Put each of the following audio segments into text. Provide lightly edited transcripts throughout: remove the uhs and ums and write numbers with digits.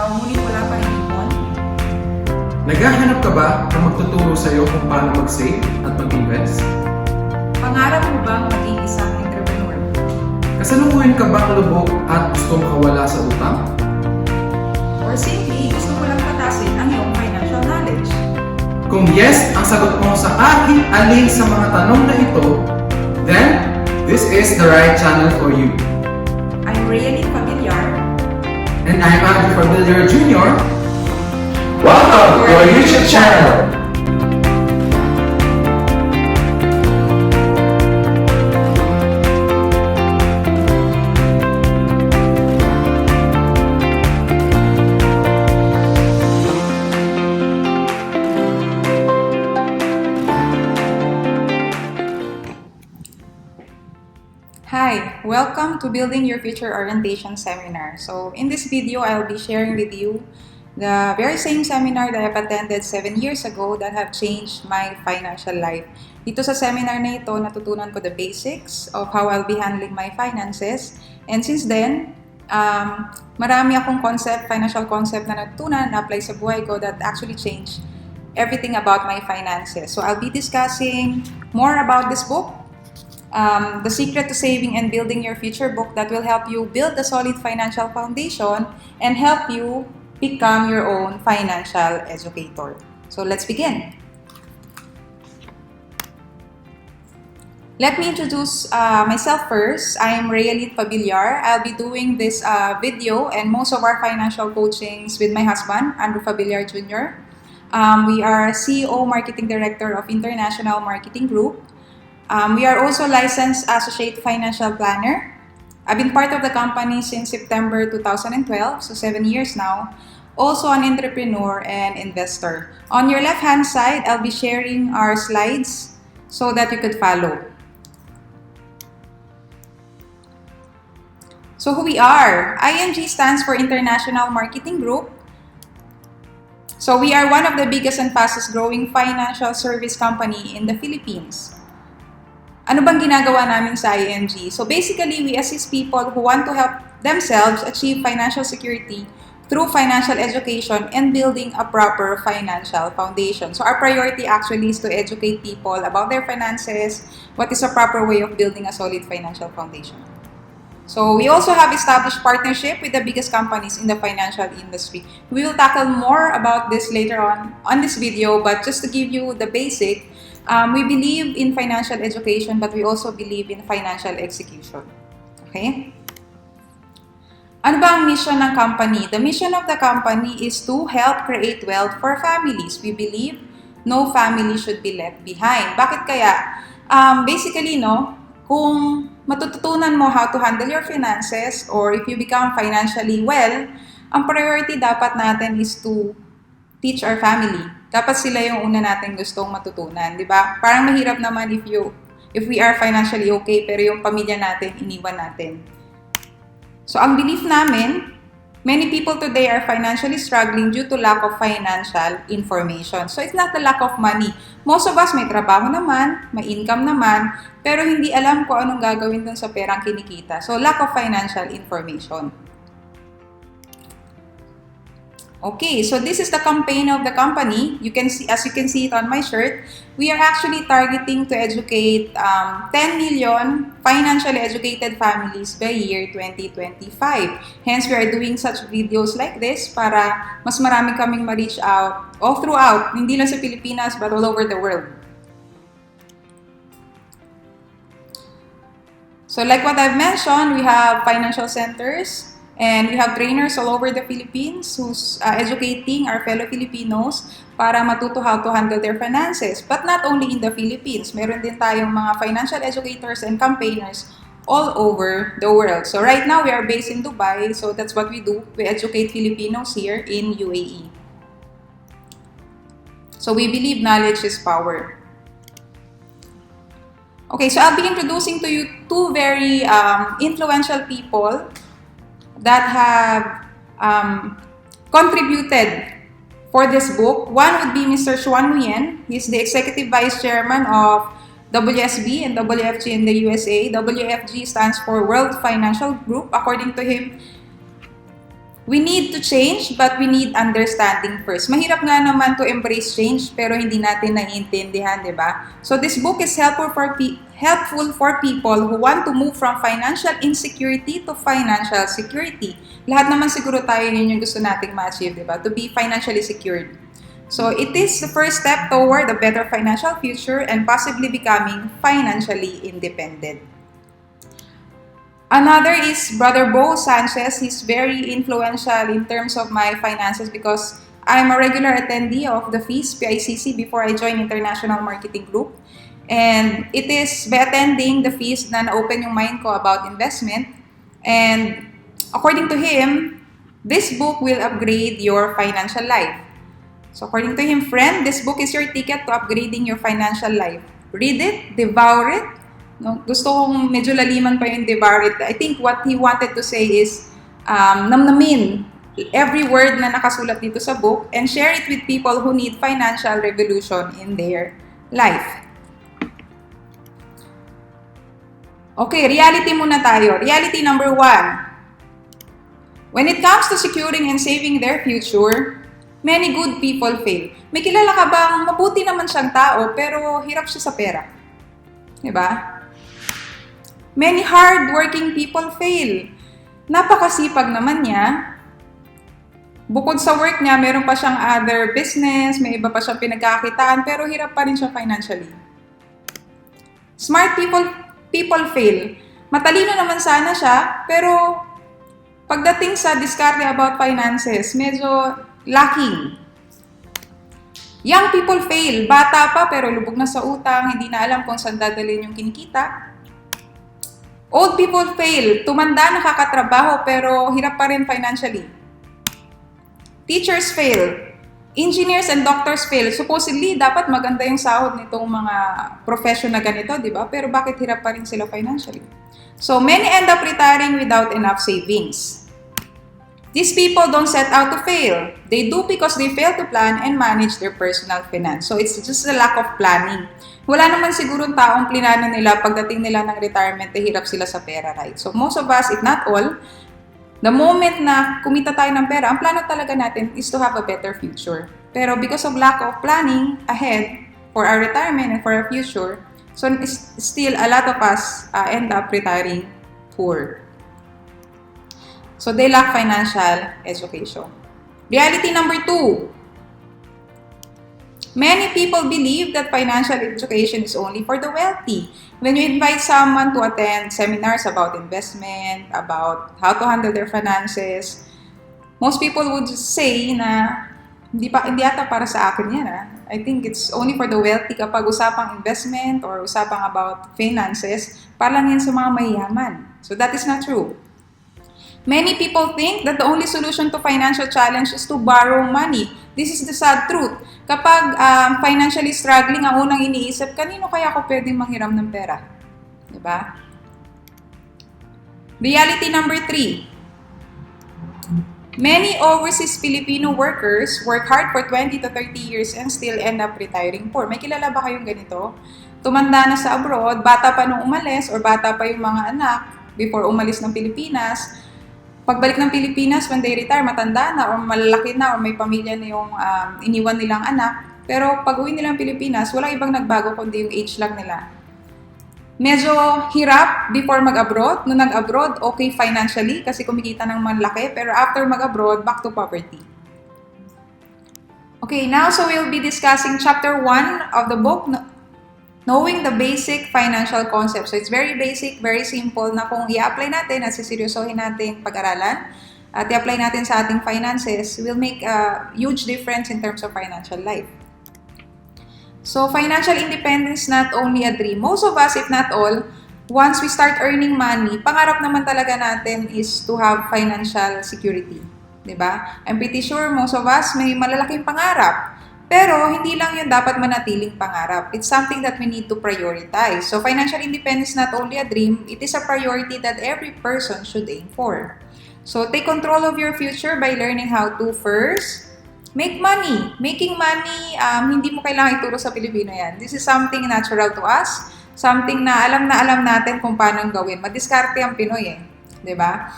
araw ngunit wala pa rin ipon? Naghahanap ka ba ng magtuturo sa iyo kung paano mag-save at mag-invest? Pangarap mo bang maging isang entrepreneur? Kasalukuyan ka bang lubog at gusto makawala sa utang? Or simply, gusto mo lang patasin ang iyong financial knowledge? Kung yes ang sagot mo sa aking alin sa mga tanong na ito, then this is the right channel for you. I'm Realyn Fabillar. And I'm Andrew Fabillar Jr. Welcome to our YouTube channel! Hi, welcome to Building Your Future Orientation Seminar. So in this video, I'll be sharing with you the very same seminar that I've attended 7 years ago that have changed my financial life. Dito sa seminar na ito, natutunan ko the basics of how I'll be handling my finances. And since then, marami akong financial concept na natutunan na apply sa buhay ko that actually changed everything about my finances. So I'll be discussing more about this book, The Secret to Saving and Building Your Future book that will help you build a solid financial foundation and help you become your own financial educator. So let's begin. Let me introduce myself first. I am Realyn Fabillar. I'll be doing this video and most of our financial coachings with my husband, Andrew Fabillar Jr. We are CEO Marketing Director of International Marketing Group. We are also licensed Associate Financial Planner. I've been part of the company since September 2012, so 7 years now. Also an entrepreneur and investor. On your left-hand side, I'll be sharing our slides so that you could follow. So who we are? IMG stands for International Marketing Group. So we are one of the biggest and fastest growing financial service company in the Philippines. Ano bang ginagawa namin sa IMG? So basically, we assist people who want to help themselves achieve financial security through financial education and building a proper financial foundation. So our priority actually is to educate people about their finances, what is a proper way of building a solid financial foundation. So we also have established partnership with the biggest companies in the financial industry. We will tackle more about this later on this video, but just to give you the basic, we believe in financial education, but we also believe in financial execution. Okay? Ano ba ang mission ng company? The mission of the company is to help create wealth for families. We believe no family should be left behind. Bakit kaya? Basically, kung matututunan mo how to handle your finances or if you become financially well, ang priority dapat natin is to teach our family. Dapat sila yung una natin gustong matutunan, di ba? Parang mahirap naman if we are financially okay pero yung pamilya natin iniwan natin. So ang belief namin, many people today are financially struggling due to lack of financial information. So it's not the lack of money. Most of us may trabaho naman, may income naman, pero hindi alam kung anong gagawin dun sa perang kinikita. So lack of financial information. Okay, so this is the campaign of the company. You can see, as you can see it on my shirt, we are actually targeting to educate 10 million financially educated families by year 2025. Hence, we are doing such videos like this para mas marami kaming ma-reach out all throughout, hindi lang sa Pilipinas but all over the world. So like what I've mentioned, we have financial centers, and we have trainers all over the Philippines who's educating our fellow Filipinos para matuto how to handle their finances. But not only in the Philippines, meron din tayong mga financial educators and campaigners all over the world. So right now, we are based in Dubai, so that's what we do. We educate Filipinos here in UAE. So we believe knowledge is power. Okay, so I'll be introducing to you two very influential people that have contributed for this book. One would be Mr. Xuan Nguyen. He's the Executive Vice Chairman of WSB and WFG in the USA. WFG stands for World Financial Group. According to him, We need to change, but we need understanding first. Mahirap nga naman to embrace change, pero hindi natin naiintindihan, di ba? So this book is helpful for people who want to move from financial insecurity to financial security. Lahat naman siguro tayo yun yung gusto nating ma-achieve, di ba? To be financially secured. So it is the first step toward a better financial future and possibly becoming financially independent. Another is Brother Bo Sanchez. He's very influential in terms of my finances because I'm a regular attendee of the FEAS PICC before I joined International Marketing Group. And it is by attending the FEAS na na-open yung mind ko about investment. And according to him, this book will upgrade your financial life. So according to him, friend, this book is your ticket to upgrading your financial life. Read it, devour it. No, gusto kong medyo laliman pa yung devour it. I think what he wanted to say is namnamin every word na nakasulat dito sa book and share it with people who need financial revolution in their life. Okay, reality muna tayo. Reality number 1. When it comes to securing and saving their future, many good people fail. May kilala ka bang mabuti naman siyang tao pero hirap siya sa pera? Diba? Many hard-working people fail. Napakasipag naman niya. Bukod sa work niya, meron pa siyang other business, may iba pa siyang pinagkakitaan, pero hirap pa rin siya financially. Smart people fail. Matalino naman sana siya, pero pagdating sa diskarte about finances, medyo lacking. Young people fail. Bata pa pero lubog na sa utang, hindi na alam kung saan dadalhin yung kinikita. Old people fail. Tumanda, nakakatrabaho pero hirap pa rin financially. Teachers fail. Engineers and doctors fail. Supposedly, dapat maganda yung sahod nitong mga profession na ganito, di ba? Pero bakit hirap pa rin sila financially? So, many end up retiring without enough savings. These people don't set out to fail. They do because they fail to plan and manage their personal finance. So, it's just a lack of planning. Wala naman siguro taong plinano nila pagdating nila ng retirement, hirap sila sa pera, right? So, most of us, if not all, the moment na kumita tayo ng pera, ang plano talaga natin is to have a better future. Pero because of lack of planning ahead for our retirement and for our future, so still a lot of us end up retiring poor. So they lack financial education. Reality number 2. Many people believe that financial education is only for the wealthy. When you invite someone to attend seminars about investment, about how to handle their finances, most people would just say na hindi ata para sa akin yan. I think it's only for the wealthy kapag usapang investment or usapang about finances, para lang yan sa mga mayayaman. So that is not true. Many people think that the only solution to financial challenge is to borrow money. This is the sad truth. Kapag financially struggling, ang unang iniisip, kanino kaya ako pwedeng manghiram ng pera? Diba? Reality number 3. Many overseas Filipino workers work hard for 20 to 30 years and still end up retiring poor. May kilala ba kayong ganito? Tumanda na sa abroad, bata pa nung umalis or bata pa yung mga anak before umalis ng Pilipinas. Pagbalik ng Pilipinas, when they retire, matanda na or malalaki na or may pamilya na yung iniwan nilang anak. Pero pag uwi nilang Pilipinas, walang ibang nagbago kundi yung age lang nila. Medyo hirap before mag-abroad. Nung nag-abroad, okay financially kasi kumikita ng malaki. Pero after mag-abroad, back to poverty. Okay, now so we'll be discussing chapter 1 of the book, Knowing the Basic Financial Concepts. So it's very basic, very simple na kung i-apply natin at siseryosohin natin pag-aralan at i-apply natin sa ating finances, will make a huge difference in terms of financial life. So financial independence is not only a dream. Most of us, if not all, once we start earning money, pangarap naman talaga natin is to have financial security. Diba? I'm pretty sure most of us may malalaking pangarap. Pero hindi lang yun dapat manatiling pangarap. It's something that we need to prioritize. So financial independence is not only a dream, it is a priority that every person should aim for. So take control of your future by learning how to first make money. Making money, hindi mo kailangan ituro sa Pilipino yan. This is something natural to us. Something na alam natin kung paano gawin. Madiskarte ang Pinoy eh. Diba?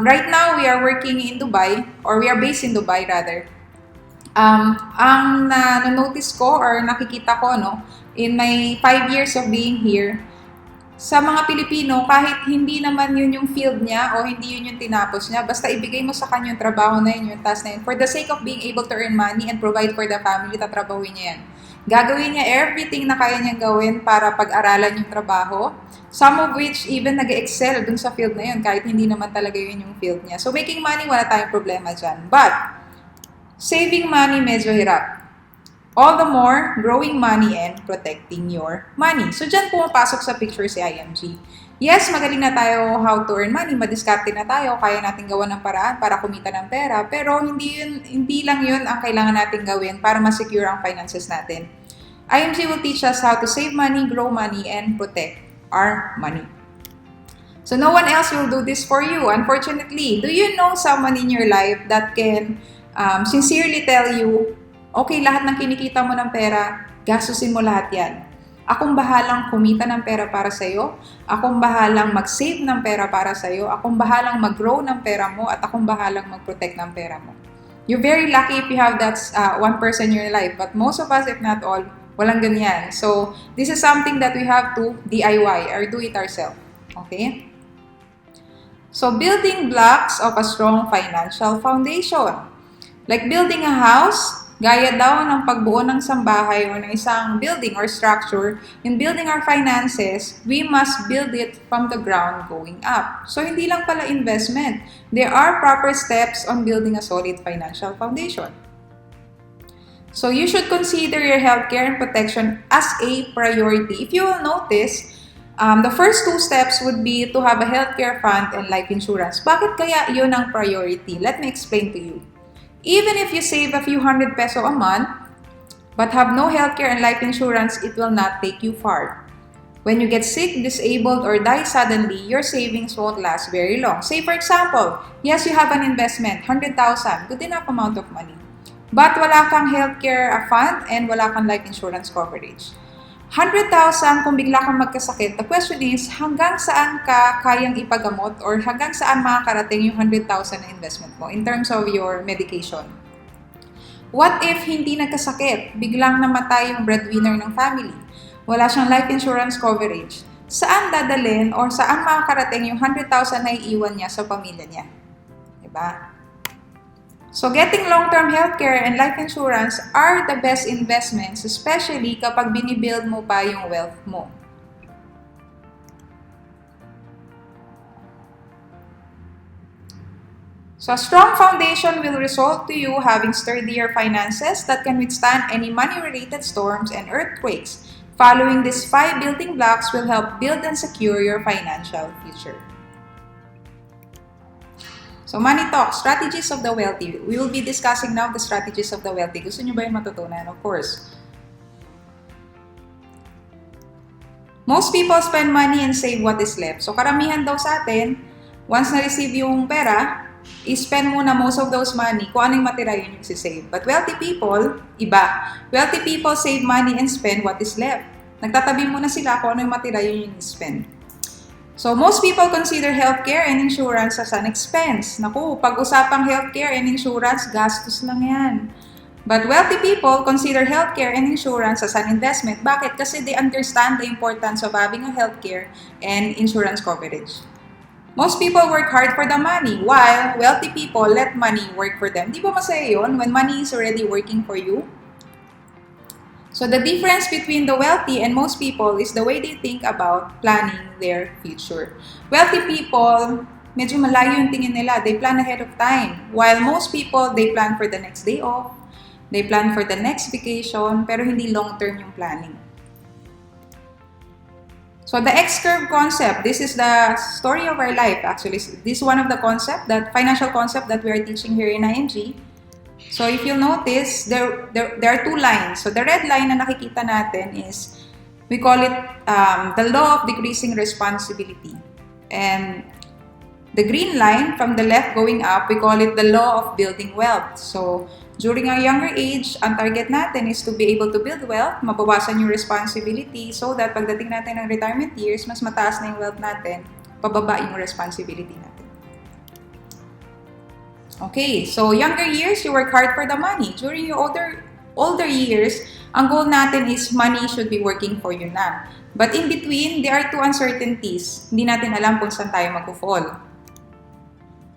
Right now, we are working in Dubai, or we are based in Dubai rather. Ang na-notice ko or nakikita ko, no, in my 5 years of being here, sa mga Pilipino, kahit hindi naman yun yung field niya o hindi yun yung tinapos niya, basta ibigay mo sa kanya yung trabaho na yun, yung task na yun, for the sake of being able to earn money and provide for the family, tatrabahuin niya yan. Gagawin niya everything na kaya niyang gawin para pag-aralan yung trabaho. Some of which even nag-excel dun sa field na yun kahit hindi naman talaga yun yung field niya. So making money, wala tayong problema dyan. But, saving money medyo hirap. All the more, growing money and protecting your money. So dyan pumapasok sa picture si IMG. Yes, magaling na tayo how to earn money, madiskarte na tayo, kaya natin gawa ng paraan para kumita ng pera, pero hindi lang yun ang kailangan natin gawin para ma-secure ang finances natin. IMG will teach us how to save money, grow money, and protect our money. So no one else will do this for you, unfortunately. Do you know someone in your life that can sincerely tell you, okay, lahat ng kinikita mo ng pera, gastusin mo lahat yan. Akong bahalang kumita ng pera para sa'yo, akong bahalang mag-save ng pera para sa'yo, akong bahalang mag-grow ng pera mo, at akong bahalang mag-protect ng pera mo. You're very lucky if you have that one person in your life, but most of us, if not all, walang ganyan. So, this is something that we have to DIY or do it ourselves. Okay? So, building blocks of a strong financial foundation. Like building a house, gaya daw ng pagbuo ng sambahay o ng isang building or structure, in building our finances, we must build it from the ground going up. So, hindi lang pala investment. There are proper steps on building a solid financial foundation. So, you should consider your healthcare and protection as a priority. If you will notice, the first two steps would be to have a healthcare fund and life insurance. Bakit kaya yun ang priority? Let me explain to you. Even if you save a few hundred peso a month, but have no healthcare and life insurance, it will not take you far. When you get sick, disabled, or die suddenly, your savings won't last very long. Say for example, yes, you have an investment, 100,000, good enough amount of money. But wala kang healthcare fund and wala kang life insurance coverage. 100,000 kung bigla kang magkasakit, the question is, hanggang saan ka kayang ipagamot or hanggang saan makakarating yung 100,000 na investment mo in terms of your medication? What if hindi nagkasakit? Biglang namatay yung breadwinner ng family. Wala siyang life insurance coverage. Saan dadalhin or saan makakarating yung 100,000 na iiwan niya sa pamilya niya? Diba? So, getting long-term healthcare and life insurance are the best investments, especially kapag binibuild mo pa yung wealth mo. So, a strong foundation will result to you having sturdier finances that can withstand any money-related storms and earthquakes. Following these 5 building blocks will help build and secure your financial future. So, money talk, strategies of the wealthy. We will be discussing now the strategies of the wealthy. Gusto nyo ba yung matutunan? Of course. Most people spend money and save what is left. So, karamihan daw sa atin, once na-receive yung pera, i-spend muna most of those money. Kung anong matira, yun yung sisave. But wealthy people, iba. Wealthy people save money and spend what is left. Nagtatabi muna sila kung ano yung matira, yun yung spend. So, most people consider healthcare and insurance as an expense. Naku, pag-usapang healthcare and insurance, gastos lang yan. But wealthy people consider healthcare and insurance as an investment. Bakit? Kasi they understand the importance of having a healthcare and insurance coverage. Most people work hard for the money, while wealthy people let money work for them. Di ba masaya yun when money is already working for you? So the difference between the wealthy and most people is the way they think about planning their future. Wealthy people, medyo malayo yung tingin nila. They plan ahead of time. While most people, they plan for the next day off. They plan for the next vacation, pero hindi long-term yung planning. So the X-curve concept, this is the story of our life actually. This is one of the financial concept that we are teaching here in IMG. So if you'll notice, there are 2 lines. So the red line na nakikita natin is, we call it the law of decreasing responsibility. And the green line from the left going up, we call it the law of building wealth. So during our younger age, ang target natin is to be able to build wealth, mabawasan yung responsibility so that pagdating natin ng retirement years, mas mataas na yung wealth natin, pababa yung responsibility natin. Okay, so younger years, you work hard for the money. During your older years, ang goal natin is money should be working for you na. But in between, there are two uncertainties. Hindi natin alam kung saan tayo mag-fall.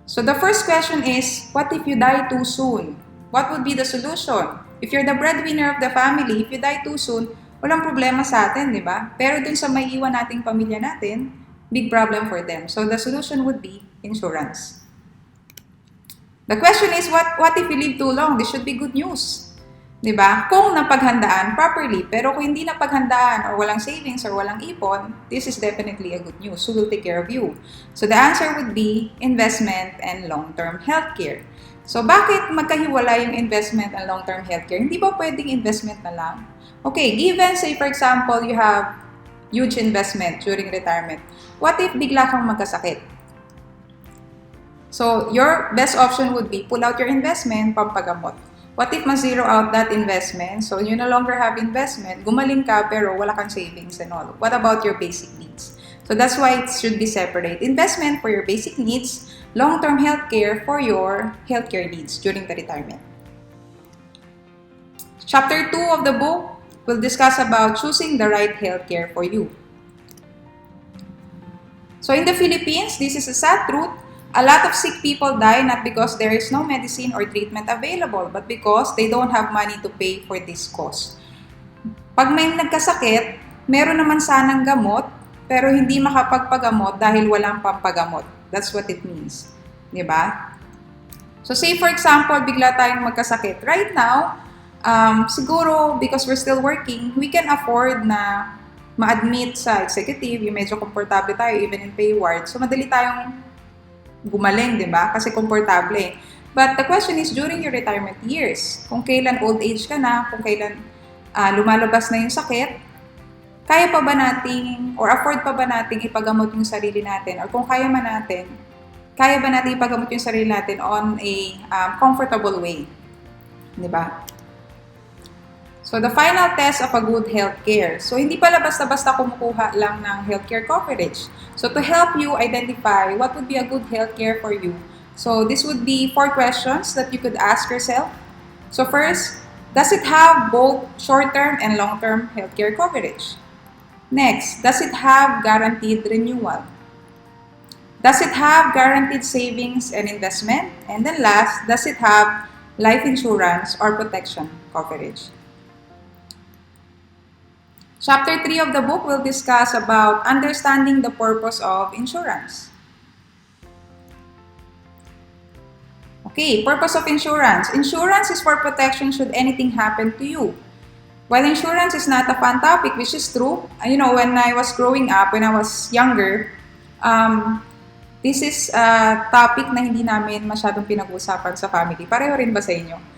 So the first question is, what if you die too soon? What would be the solution? If you're the breadwinner of the family, if you die too soon, walang problema sa atin, di ba? Pero dun sa may iwan nating pamilya natin, big problem for them. So the solution would be insurance. The question is, what if you live too long? This should be good news. Diba? Kung napaghandaan properly, pero kung hindi napaghandaan or walang savings or walang ipon, this is definitely a good news. Who will take care of you? So the answer would be investment and long-term healthcare. So bakit magkahiwala yung investment and long-term healthcare? Hindi ba pwedeng investment na lang? Okay, given say for example, you have huge investment during retirement. What if bigla kang magkasakit? So your best option would be pull out your investment, pampagamot. What if ma-zero out that investment? So you no longer have investment, gumaling ka pero wala kang savings and all. What about your basic needs? So that's why it should be separate. Investment for your basic needs, long-term healthcare for your healthcare needs during the retirement. Chapter 2 of the book will discuss about choosing the right healthcare for you. So in the Philippines, this is a sad truth. A lot of sick people die not because there is no medicine or treatment available, but because they don't have money to pay for this cost. Pag may nagkasakit, meron naman sanang gamot, pero hindi makapagpagamot dahil walang pampagamot. That's what it means. Diba? So say for example, bigla tayong magkasakit. Right now, siguro because we're still working, we can afford na ma-admit sa executive, yung medyo komportable tayo, even in pay ward. So madali tayong gumaling, di ba? Kasi komportable. But the question is, during your retirement years, kung kailan old age ka na, kung kailan lumalabas na yung sakit, kaya pa ba nating, or afford pa ba nating ipagamot yung sarili natin? Or kung kaya ba natin ipagamot yung sarili natin on a comfortable way? Di ba? So, the final test of a good healthcare. So, hindi pala basta-basta kumukuha lang ng healthcare coverage. So, to help you identify what would be a good healthcare for you. So, this would be 4 questions that you could ask yourself. So, first, does it have both short-term and long-term healthcare coverage? Next, does it have guaranteed renewal? Does it have guaranteed savings and investment? And then last, does it have life insurance or protection coverage? Chapter 3 of the book will discuss about understanding the purpose of insurance. Okay, purpose of insurance. Insurance is for protection should anything happen to you. While insurance is not a fun topic, which is true, when I was growing up, when I was younger, this is a topic na hindi namin masyadong pinag-uusapan sa family. Pareho rin ba sa inyo?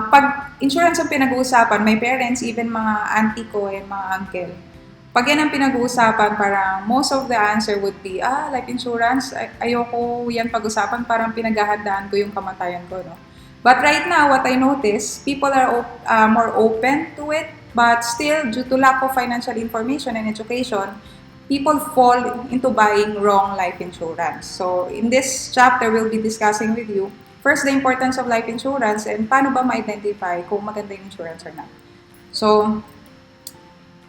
Pag insurance ang pinag-uusapan, my parents, even mga auntie ko and mga uncle, pag yan ang pinag-uusapan, parang most of the answer would be, life insurance, ayoko yan pag-usapan, parang pinaghahandaan ko yung kamatayan ko, no? But right now, what I notice, people are more open to it, but still, due to lack of financial information and education, people fall into buying wrong life insurance. So, in this chapter, we'll be discussing with you first, the importance of life insurance and paano ba ma-identify kung maganda yung insurance or not. So,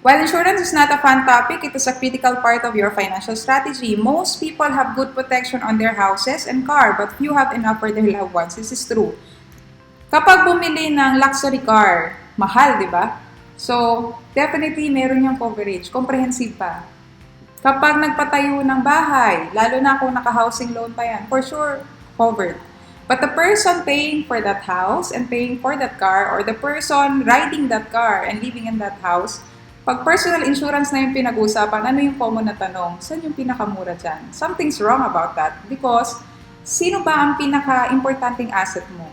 while insurance is not a fun topic, it is a critical part of your financial strategy. Most people have good protection on their houses and car, but few have enough for their loved ones. This is true. Kapag bumili ng luxury car, mahal, di ba? So, definitely meron yung coverage. Comprehensive pa. Kapag nagpatayo ng bahay, lalo na kung naka-housing loan pa yan, for sure, covered. But the person paying for that house and paying for that car, or the person riding that car and living in that house, pag personal insurance na yung pinag-uusapan, ano yung common na tanong? Saan yung pinakamura dyan? Something's wrong about that because sino ba ang pinaka-importanting asset mo?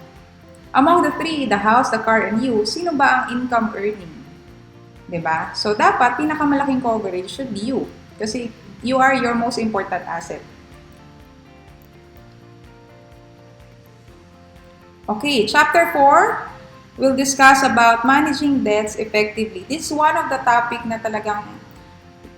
Among the 3, the house, the car, and you, sino ba ang income earning? Diba? So dapat pinakamalaking coverage should be you kasi you are your most important asset. Okay, chapter 4 will discuss about managing debts effectively. This is one of the topic na talagang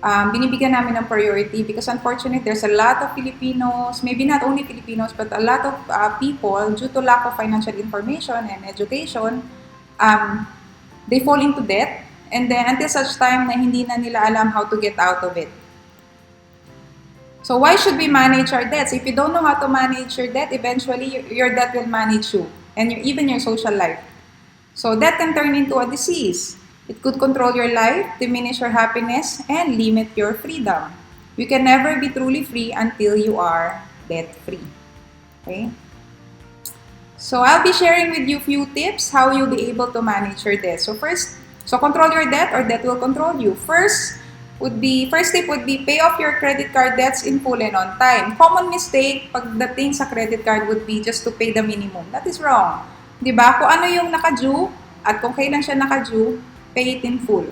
binibigyan namin ng priority because unfortunately, there's a lot of Filipinos, maybe not only Filipinos, but a lot of people, due to lack of financial information and education, they fall into debt, and then until such time na hindi na nila alam how to get out of it. So why should we manage our debts? If you don't know how to manage your debt, eventually your debt will manage you and even your social life. So debt can turn into a disease. It could control your life, diminish your happiness, and limit your freedom. You can never be truly free until you are debt-free. Okay? So I'll be sharing with you few tips how you'll be able to manage your debt. So control your debt or debt will control you. First tip would be pay off your credit card debts in full and on time. Common mistake pagdating sa credit card would be just to pay the minimum. That is wrong. 'Di ba? Kung ano yung naka-due at kung kailan siya naka-due, pay it in full.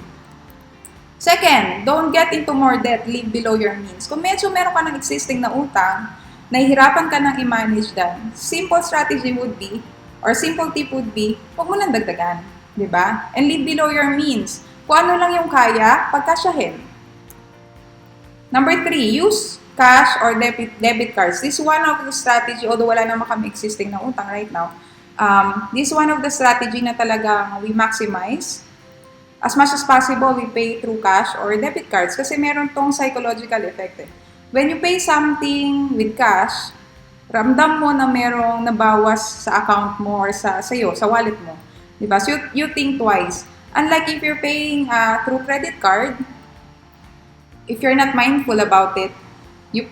Second, don't get into more debt, live below your means. Kung medyo meron ka ng existing na utang, nahihirapan ka nang i-manage dan, simple strategy would be, or simple tip would be, huwag mo nang dagdagan. 'Di ba? And live below your means. Kung ano lang yung kaya, pagkasyahin. Number 3, use cash or debit cards. This is one of the strategy, although wala naman kami existing na utang right now, this is one of the strategy na talagang we maximize. As much as possible, we pay through cash or debit cards kasi meron tong psychological effect. When you pay something with cash, ramdam mo na merong nabawas sa account mo or sa wallet mo. Diba? So you think twice. Unlike if you're paying through credit card, if you're not mindful about it, you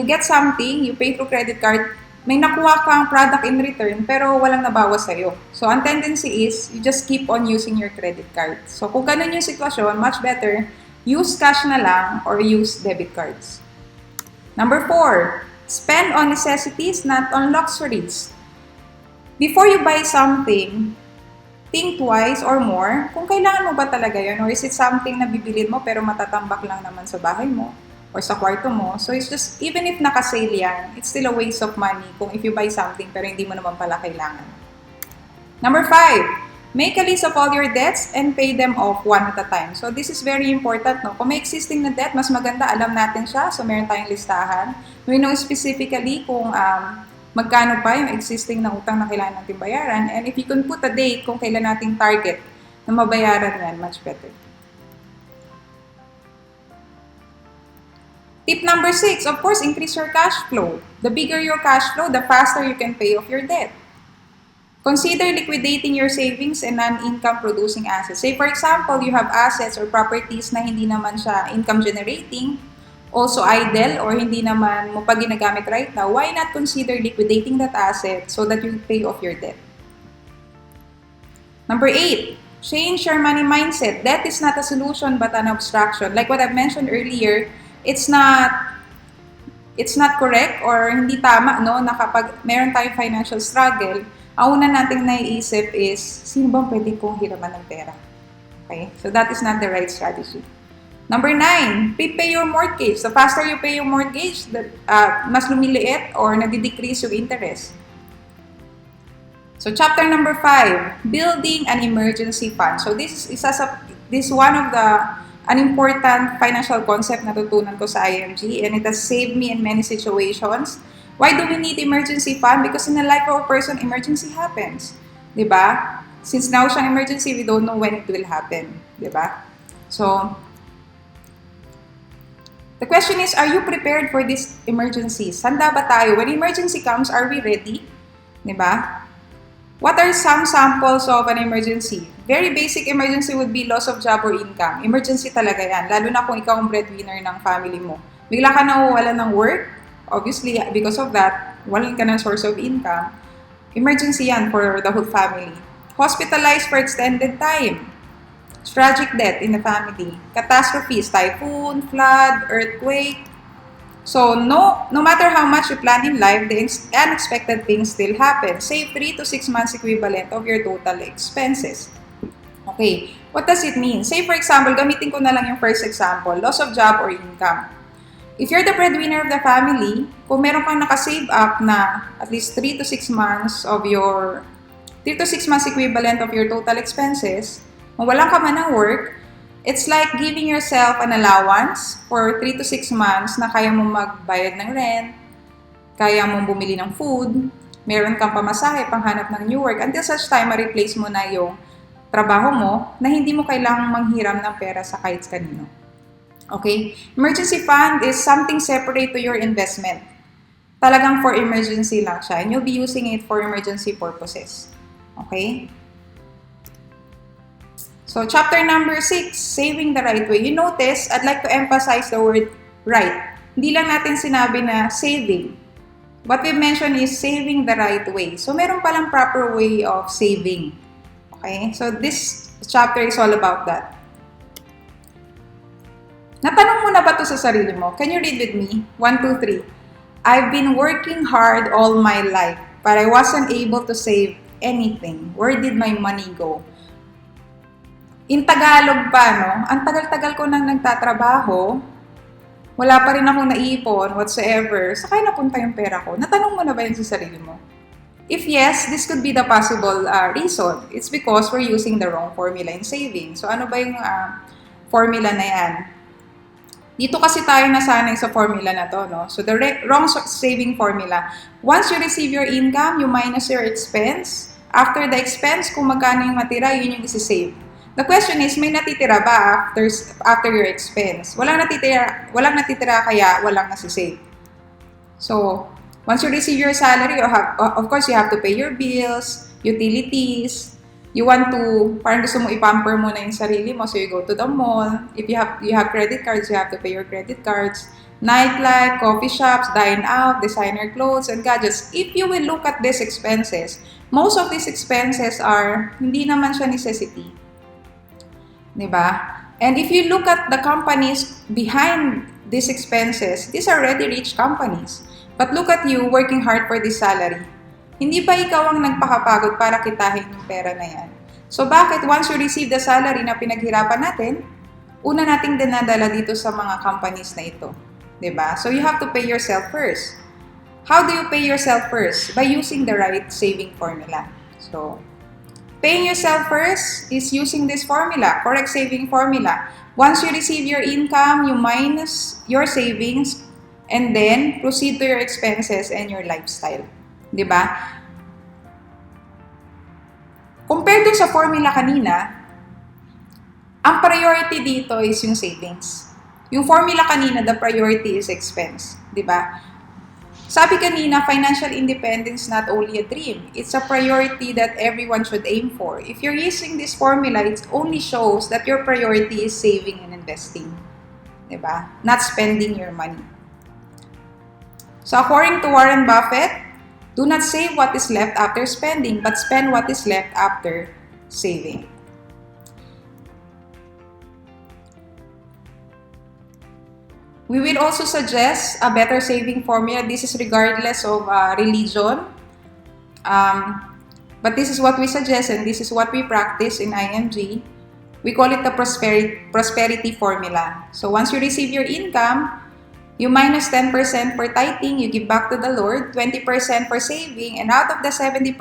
get something, you pay through credit card, may nakuha kang product in return, pero walang nabawas sa'yo. So, ang tendency is, you just keep on using your credit card. So, kung ganun yung sitwasyon, much better, use cash na lang or use debit cards. Number 4, spend on necessities, not on luxuries. Before you buy something, think twice or more kung kailangan mo ba talaga yun, or is it something na bibilin mo pero matatambak lang naman sa bahay mo or sa kwarto mo. So it's just, even if naka-sale yan, it's still a waste of money kung if you buy something pero hindi mo naman pala kailangan. Number 5, make a list of all your debts and pay them off one at a time. So this is very important, no? Kung may existing na debt, mas maganda, alam natin siya. So meron tayong listahan. We know specifically kung magkano pa yung existing na utang na kailangan natin bayaran. And if you can put a date kung kailan nating target na mabayaran yan, much better. Tip number 6, of course, increase your cash flow. The bigger your cash flow, the faster you can pay off your debt. Consider liquidating your savings and non-income producing assets. Say for example, you have assets or properties na hindi naman siya income generating, also idle or hindi naman mo pa ginagamit right now, why not consider liquidating that asset so that you pay off your debt? Number 8, change your money mindset. Debt is not a solution but an obstruction. Like what I've mentioned earlier, it's not correct or hindi tama, no, na kapag meron tayong financial struggle, ang una nating naiisip is, sino bang pwede kong hiraman ng pera? Okay? So that is not the right strategy. Number 9, prepay your mortgage. The faster you pay your mortgage, mas lumiliit or nadi-decrease yung interest. So chapter number 5, building an emergency fund. So this is one of an important financial concept na tutunan ko sa IMG, and it has saved me in many situations. Why do we need emergency fund? Because in the life of a person, emergency happens. Diba? Since now siyang emergency, we don't know when it will happen. Diba? So, the question is, are you prepared for these emergencies? Handa ba tayo? When emergency comes, are we ready? Diba? What are some samples of an emergency? Very basic emergency would be loss of job or income. Emergency talaga yan. Lalo na kung ikaw ang breadwinner ng family mo. Bigla ka nawawalan ng work. Obviously, because of that, walan ka ng source of income. Emergency yan for the whole family. Hospitalized for extended time. Tragic death in the family. Catastrophes, typhoon, flood, earthquake. So, no matter how much you plan in life, the unexpected things still happen. Save 3 to 6 months equivalent of your total expenses. Okay, what does it mean? Say for example, gamitin ko na lang yung first example, loss of job or income. If you're the breadwinner of the family, kung meron kang nakasave up na at least 3 to 6 months equivalent of your total expenses, kung walang ka man ng work, It's like giving yourself an allowance for 3 to 6 months na kaya mo magbayad ng rent, kaya mong bumili ng food, meron kang pamasahe, panghanap ng new work, until such time, ma-replace mo na yung trabaho mo na hindi mo kailangang manghiram ng pera sa kahit kanino. Okay? Emergency fund is something separate to your investment. Talagang for emergency lang siya, and you'll be using it for emergency purposes. Okay? So, chapter number 6, saving the right way. You notice, I'd like to emphasize the word right. Hindi lang natin sinabi na saving. What we mentioned is saving the right way. So, meron palang proper way of saving. Okay? So, this chapter is all about that. Natanong mo na ba ito sa sarili mo? Can you read with me? 1, 2, 3. I've been working hard all my life, but I wasn't able to save anything. Where did my money go? In Tagalog pa, no? Ang tagal-tagal ko nang nagtatrabaho, wala pa rin akong naipon, whatsoever. Sa kaya napunta yung pera ko. Natanong mo na ba yun sa sarili mo? If yes, this could be the possible reason. It's because we're using the wrong formula in saving. So, ano ba yung formula na yan? Dito kasi tayo nasanay sa formula na to, no? So, the wrong saving formula. Once you receive your income, you minus your expense. After the expense, kung magkano yung matira, yun yung isi-save. The question is, may natitira ba after your expense? Walang natitira kaya walang nasi-save. So, once you receive your salary, of course, you have to pay your bills, utilities. You want to, parang gusto mo ipamper mo na yung sarili mo, so you go to the mall. If you have credit cards, you have to pay your credit cards. Nightlife, coffee shops, dine out, designer clothes, and gadgets. If you will look at these expenses, most of these expenses are, hindi naman siya necessity. Diba? And if you look at the companies behind these expenses, these are already rich companies. But look at you working hard for this salary. Hindi ba ikaw ang nagpakapagod para kitahin yung pera na yan? So bakit once you receive the salary na pinaghirapan natin, una nating dinadala dito sa mga companies na ito? Diba? So you have to pay yourself first. How do you pay yourself first? By using the right saving formula. So, paying yourself first is using this formula, correct saving formula. Once you receive your income, you minus your savings, and then proceed to your expenses and your lifestyle. Diba? Compared dun sa formula kanina, ang priority dito is yung savings. Yung formula kanina, the priority is expense. Diba? Sabi kanina, financial independence not only a dream. It's a priority that everyone should aim for. If you're using this formula, it only shows that your priority is saving and investing. Diba? Not spending your money. So according to Warren Buffett, do not save what is left after spending, but spend what is left after saving. We will also suggest a better saving formula. This is regardless of religion. But this is what we suggest and this is what we practice in IMG. We call it the prosperity formula. So once you receive your income, you minus 10% for tithing, you give back to the Lord, 20% for saving, and out of the 70%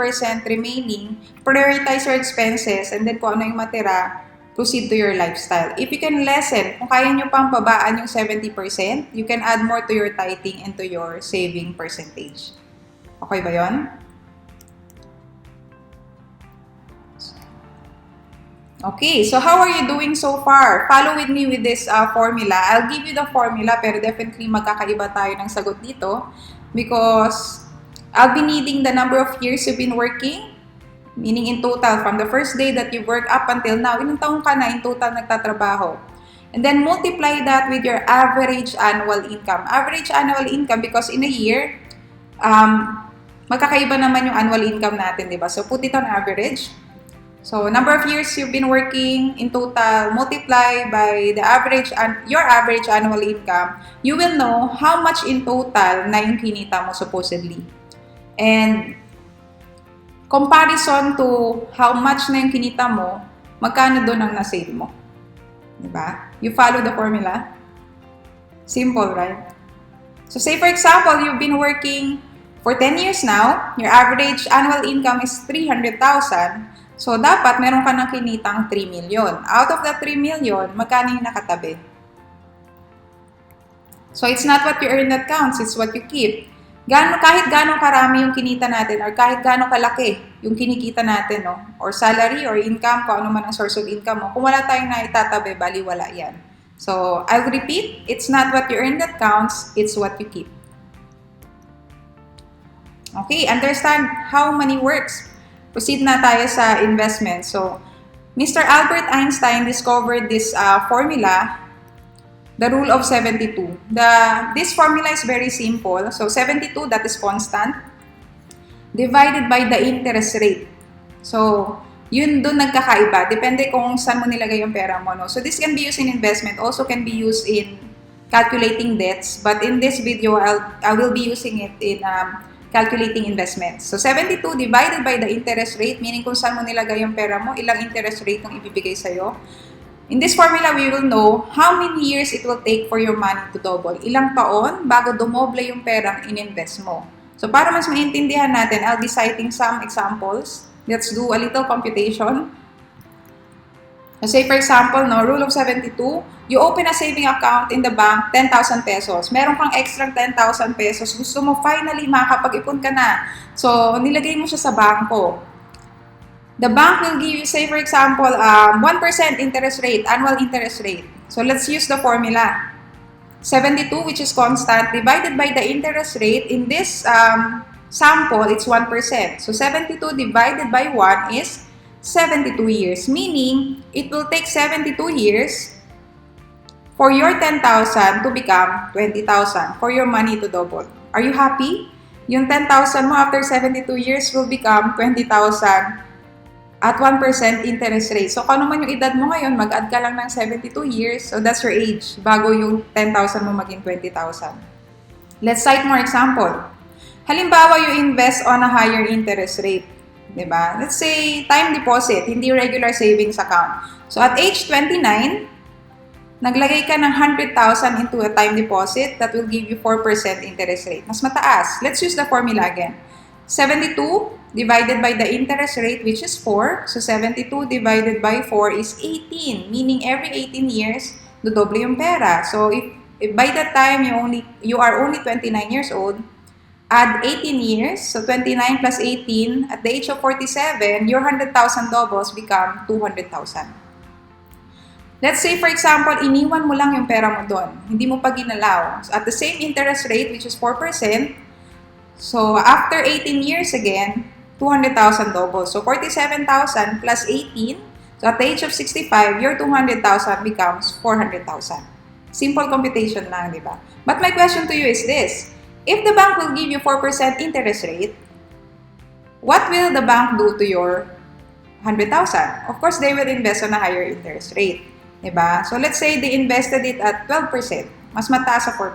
remaining, prioritize your expenses, and then kung ano yung matira, proceed to your lifestyle. If you can lessen, kung kaya nyo pang babaan yung 70%, you can add more to your tithing and to your saving percentage. Okay ba yon? Okay, so how are you doing so far? Follow with me with this formula. I'll give you the formula, pero definitely magkakaiba tayo ng sagot dito because I'll be needing the number of years you've been working, meaning in total, from the first day that you work up until now, ilang taong ka na in total nagtatrabaho. And then multiply that with your average annual income. Average annual income because in a year, magkakaiba naman yung annual income natin, di ba? So put it on average. So, number of years you've been working in total, multiply by the average your average annual income, you will know how much in total na yung kinita mo supposedly. And comparison to how much na yung kinita mo, magkano doon ang na-save mo. Diba? You follow the formula? Simple, right? So, say for example, you've been working for 10 years now, your average annual income is 300,000. So, dapat meron ka ng kinitang 3 million. Out of the 3 million, magkano yung nakatabi? So, it's not what you earn that counts, it's what you keep. Kahit gano'ng karami yung kinita natin or kahit gano'ng kalaki yung kinikita natin, no? Or salary or income, kung ano man ang source of income mo, kung wala tayong naitatabi, baliwala yan. So, I'll repeat, it's not what you earn that counts, it's what you keep. Okay, understand how money works. Proceed na tayo sa investment. So, Mr. Albert Einstein discovered this formula, the rule of 72. This formula is very simple. So, 72, that is constant, divided by the interest rate. So, yun doon nagkakaiba. Depende kung saan mo nilagay yung pera mo. No? So, this can be used in investment. Also can be used in calculating debts. But in this video, I will be using it in calculating investments. So, 72 divided by the interest rate, meaning kung saan mo nilagay yung pera mo, ilang interest rate ang ibibigay sa'yo. In this formula, we will know how many years it will take for your money to double. Ilang taon bago dumoble yung perang in-invest mo. So, para mas maintindihan natin, I'll be citing some examples. Let's do a little computation. So, say for example, no, rule of 72, you open a saving account in the bank, 10,000 pesos. Meron kang extra 10,000 pesos. Gusto mo finally makakapag-ipon ka na. So, nilagay mo siya sa bangko. The bank will give you, say for example, 1% interest rate, annual interest rate. So, let's use the formula. 72, which is constant, divided by the interest rate. In this sample, it's 1%. So, 72 divided by 1 is 72 years. Meaning, it will take 72 years for your 10,000 to become 20,000, for your money to double. Are you happy? Yung 10,000 mo after 72 years will become 20,000 at 1% interest rate. So, kung ano man yung edad mo ngayon, mag-add ka lang ng 72 years. So, that's your age bago yung 10,000 mo maging 20,000. Let's cite more example. Halimbawa, you invest on a higher interest rate. Diba? Let's say, time deposit, hindi regular savings account. So, at age 29, naglagay ka ng 100,000 into a time deposit that will give you 4% interest rate. Mas mataas. Let's use the formula again. 72 divided by the interest rate, which is 4. So, 72 divided by 4 is 18. Meaning, every 18 years, dodoble yung pera. So, if by that time, you are only 29 years old, add 18 years, so 29 plus 18, at the age of 47, your 100,000 doubles become 200,000. Let's say, for example, iniwan mo lang yung pera mo doon. Hindi mo pa ginalaw. So, at the same interest rate, which is 4%, so after 18 years again, 200,000 doubles. So, 47,000 plus 18, so at the age of 65, your 200,000 becomes 400,000. Simple computation lang, di ba? But my question to you is this. If the bank will give you 4% interest rate, what will the bank do to your 100,000? Of course, they will invest on a higher interest rate. Diba? So, let's say they invested it at 12%. Mas mataas sa 4%.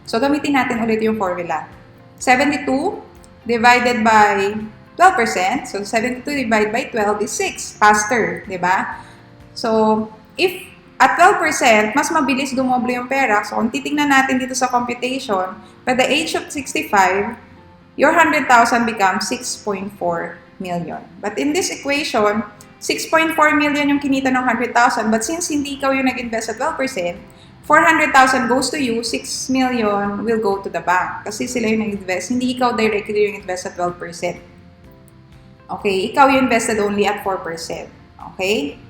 So, gamitin natin ulit yung formula. 72 divided by 12%. So, 72 divided by 12 is 6. Faster. Diba? So, if at 12%, mas mabilis dumoble yung pera. So, kung titingnan natin dito sa computation, by the age of 65, your 100,000 becomes 6.4 million. But in this equation, 6.4 million yung kinita ng 100,000. But since hindi ikaw yung nag-invest at 12%, 400,000 goes to you, 6 million will go to the bank. Kasi sila yung nag-invest. Hindi ikaw directly yung invest at 12%. Okay? Ikaw yung invested only at 4%. Okay?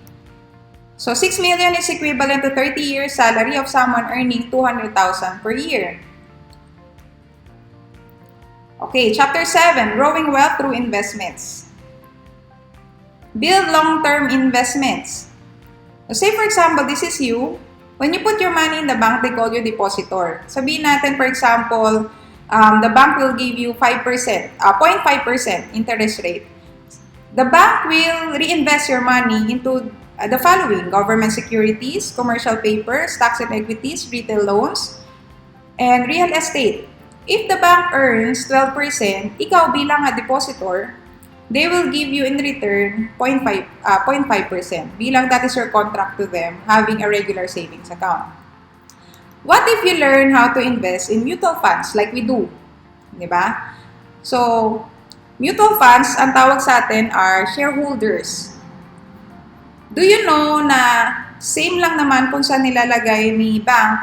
So, 6 million is equivalent to 30 years salary of someone earning 200,000 per year. Okay, Chapter 7, Growing Wealth Through Investments. Build long-term investments. So, say for example, this is you. When you put your money in the bank, they call you depositor. Sabihin natin, for example, the bank will give you 5%, 0.5% interest rate. The bank will reinvest your money into the following: government securities, commercial paper, stocks and equities, retail loans, and real estate. If the bank earns 12%, ikaw bilang a depositor, they will give you in return 0.5%. Bilang that is your contract to them, having a regular savings account. What if you learn how to invest in mutual funds like we do? Diba? So, Mutual funds, ang tawag sa atin are shareholders. Do you know na same lang naman kung saan nilalagay ni bank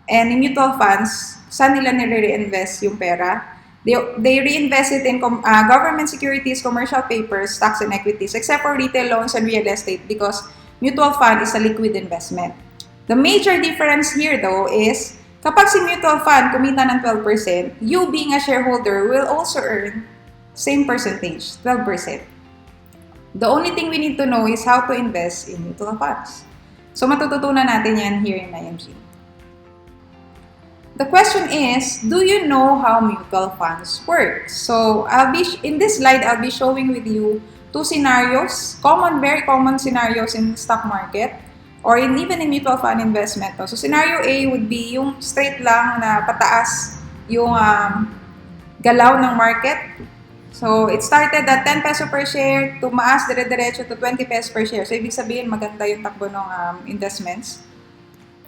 and ni mutual funds, saan nila nire-reinvest yung pera? They reinvest it in government securities, commercial papers, stocks and equities, except for retail loans and real estate because mutual fund is a liquid investment. The major difference here though is kapag si mutual fund kumita ng 12%, you being a shareholder will also earn same percentage, 12%. The only thing we need to know is how to invest in mutual funds. So matututunan natin yan here in IMG. The question is, do you know how mutual funds work? So in this slide, I'll be showing with you two scenarios, very common scenarios in the stock market or even in mutual fund investment. So scenario A would be yung straight lang na pataas yung galaw ng market. So it started at 10 peso per share, tumaas dire-diretso to 20 pesos per share. So ibig sabihin maganda yung takbo ng investments.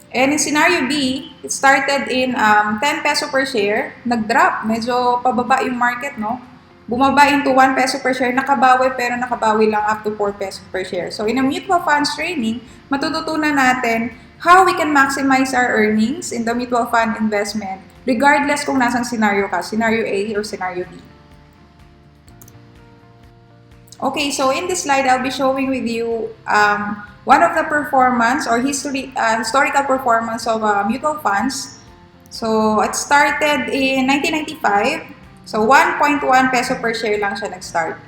And in scenario B, it started in 10 peso per share, nag-drop, medyo pababa yung market, no? Bumaba into 1 peso per share, nakabawi pero nakabawi lang up to 4 pesos per share. So in a mutual funds training, matututunan natin how we can maximize our earnings in the mutual fund investment regardless kung nasang scenario ka, scenario A or scenario B. Okay, so in this slide, I'll be showing with you one of the performance or historical performance of mutual funds. So it started in 1995. So 1.1 peso per share lang siya nag-start.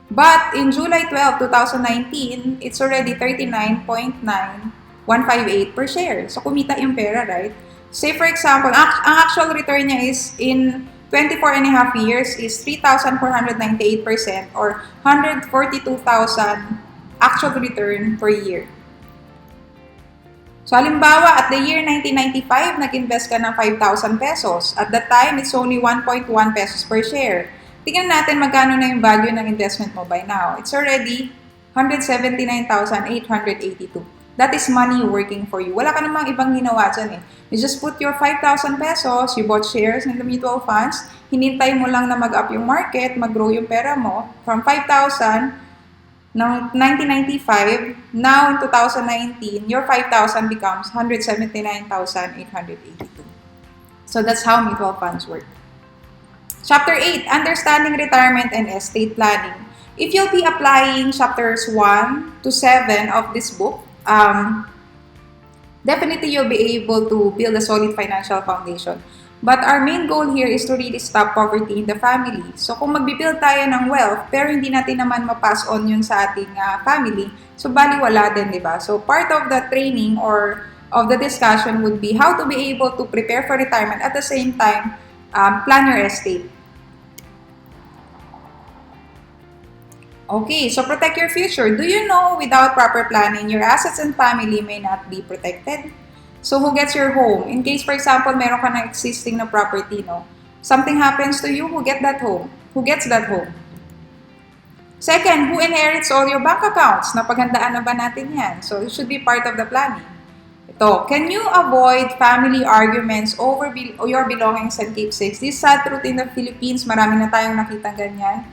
But in July 12, 2019, it's already 39.9158 per share. So kumita yung pera, right? Say for example, ang actual return niya is in 24 and a half years is 3,498% or 142,000 actual return per year. So halimbawa, at the year 1995, nag-invest ka ng 5,000 pesos. At that time, it's only 1.1 pesos per share. Tingnan natin magkano na yung value ng investment mo by now. It's already 179,882. That is money working for you. Wala ka namang ibang ginawa dyan eh. You just put your 5,000 pesos, you bought shares in the mutual funds, hinintay mo lang na mag-up yung market, mag-grow yung pera mo. From 5,000, ng 1995, now in 2019, your 5,000 becomes 179,882. So that's how mutual funds work. Chapter 8, Understanding Retirement and Estate Planning. If you'll be applying chapters 1 to 7 of this book, definitely you'll be able to build a solid financial foundation. But our main goal here is to really stop poverty in the family. So kung magbibuild tayo ng wealth, pero hindi natin naman ma-pass on yun sa ating family, so baliwala din, di ba? So part of the training or of the discussion would be how to be able to prepare for retirement at the same time, plan your estate. Okay, so protect your future. Do you know without proper planning, your assets and family may not be protected? So who gets your home? In case, for example, meron ka na existing na property, no? Something happens to you, who gets that home? Who gets that home? Second, who inherits all your bank accounts? Napaghandaan na ba natin yan? So it should be part of the planning. Ito, can you avoid family arguments over your belongings and keepsakes? This sad truth in the Philippines, marami na tayong nakita ganyan.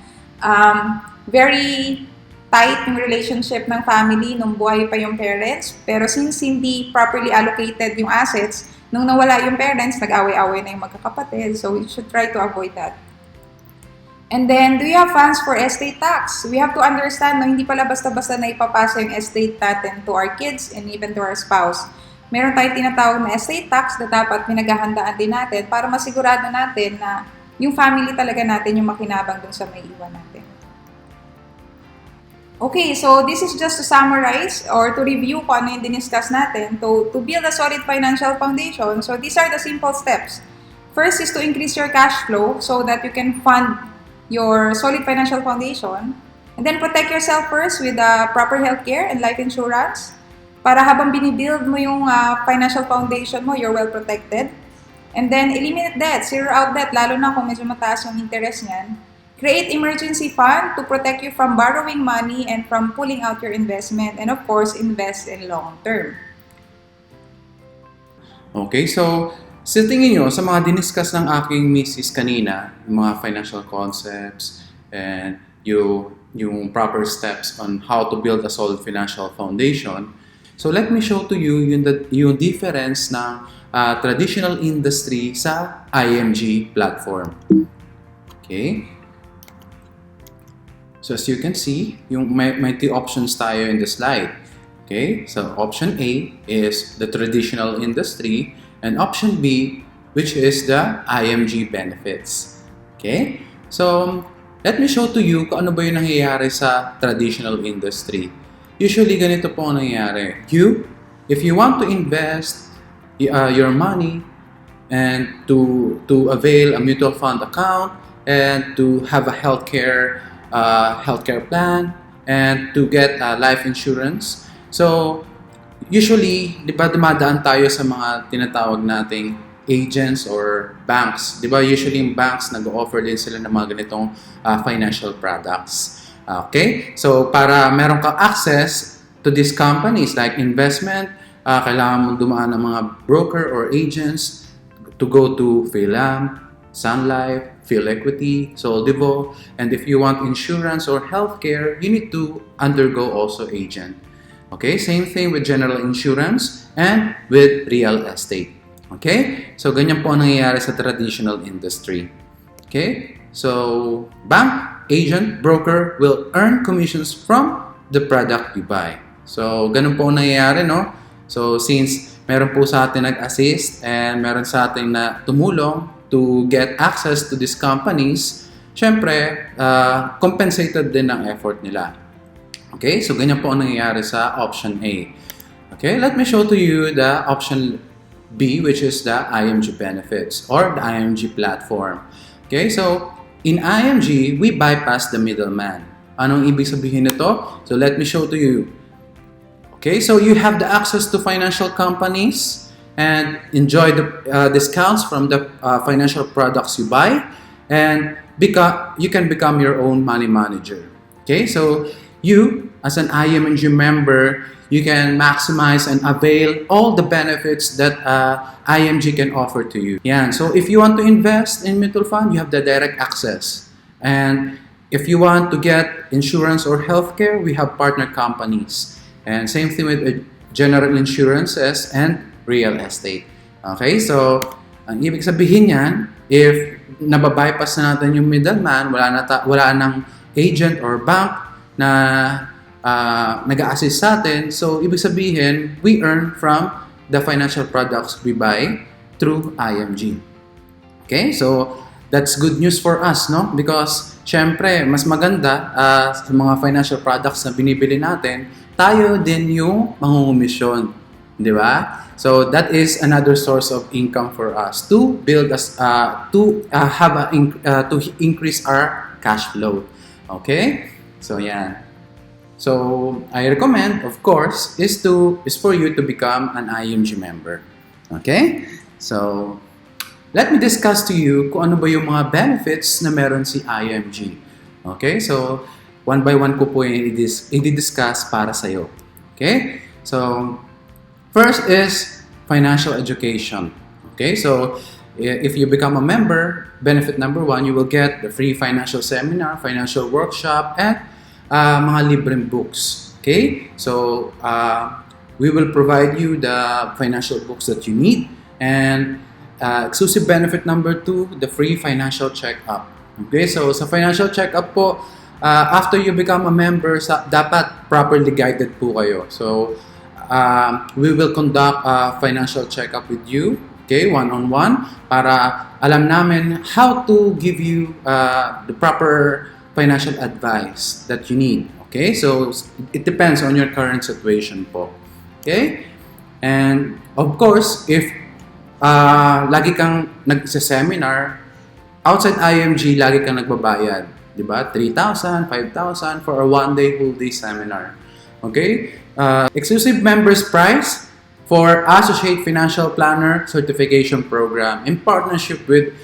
Very tight yung relationship ng family nung buhay pa yung parents. Pero since hindi properly allocated yung assets, nung nawala yung parents, nag-away-away na yung magkakapatid. So we should try to avoid that. And then, do you have funds for estate tax? We have to understand na hindi pala basta-basta na ipapasa yung estate natin to our kids and even to our spouse. Meron tayong tinatawag na estate tax na dapat pinaghahandaan din natin para masigurado natin na yung family talaga natin yung makinabang dun sa may iwan natin. Okay, so this is just to summarize or to review kung ano yung diniscuss natin to build a solid financial foundation. So these are the simple steps. First is to increase your cash flow so that you can fund your solid financial foundation. And then protect yourself first with proper healthcare and life insurance para habang binibuild mo yung financial foundation mo, you're well protected. And then eliminate debt, zero out debt, lalo na kung medyo mataas yung interest niyan. Create emergency fund to protect you from borrowing money and from pulling out your investment. And of course, invest in long term. Okay, so sa tingin nyo, sa mga diniscuss ng aking misis kanina, yung mga financial concepts and yung proper steps on how to build a solid financial foundation, so let me show to you yung difference ng traditional industry sa IMG platform. Okay? So as you can see, may two options tayo in the slide. Okay? So option A is the traditional industry and option B, which is the IMG benefits. Okay? So let me show to you kung ano ba yung nangyayari sa traditional industry. Usually, ganito po ang nangyayari. If you want to invest your money and to avail a mutual fund account and to have a healthcare plan and to get life insurance, so usually, di ba dumadaan tayo sa mga tinatawag nating agents or banks. Di ba usually yung banks nag-offer din sila ng mga ganitong financial products. Okay? So, para meron kang access to these companies like investment, kailangan mong dumaan ng mga broker or agents to go to Philam, Sun Life, PhilEquity, Soldivo, and if you want insurance or healthcare, you need to undergo also agent. Okay? Same thing with general insurance and with real estate. Okay? So, ganyan po ang nangyayari sa traditional industry. Okay? So, bank, agent, broker will earn commissions from the product you buy. So, ganun po ang nangyayari, no? So, since meron po sa atin nag-assist and meron sa atin na tumulong to get access to these companies, syempre, compensated din ang effort nila. Okay? So, ganyan po ang nangyayari sa option A. Okay? Let me show to you the option B, which is the IMG benefits or the IMG platform. Okay? So, in IMG, we bypass the middleman. Anong ibig sabihin nito? So, let me show to you. Okay, so you have the access to financial companies and enjoy the discounts from the financial products you buy, and you can become your own money manager. Okay, so you, as an IMG member, you can maximize and avail all the benefits that IMG can offer to you. Yeah, so if you want to invest in mutual fund, you have the direct access. And if you want to get insurance or healthcare, we have partner companies. And same thing with general insurances and real estate. Okay, so ang ibig sabihin niyan, if nababypass na natin yung middleman, wala nang agent or bank na nag-a-assist sa atin, so ibig sabihin, we earn from the financial products we buy through IMG. Okay, so that's good news for us, no? Because syempre, mas maganda sa mga financial products na binibili natin, tayo din yung mangungumisyon, di ba? So that is another source of income for us to build us to increase our cash flow. Okay? So yeah. So I recommend, of course, is for you to become an IMG member. Okay? So let me discuss to you kung ano ba yung mga benefits na meron si IMG. Okay? So one by one ko po yung i-discuss para sa'yo. Okay? So, first is financial education. Okay? So, if you become a member, benefit number 1, you will get the free financial seminar, financial workshop, and mga libreng books. Okay? So, we will provide you the financial books that you need. And exclusive benefit number 2, the free financial check-up. Okay? So, sa financial check-up po, after you become a member, dapat properly guided po kayo. So, we will conduct a financial check-up with you, okay, one-on-one, para alam namin how to give you the proper financial advice that you need. Okay, so it depends on your current situation po. Okay, and of course, if lagi kang nag-seminar, outside IMG, lagi kang nagbabayad. Diba? 3,000, 5,000 for a one-day, whole-day seminar. Okay? Exclusive members price for Associate Financial Planner Certification Program in partnership with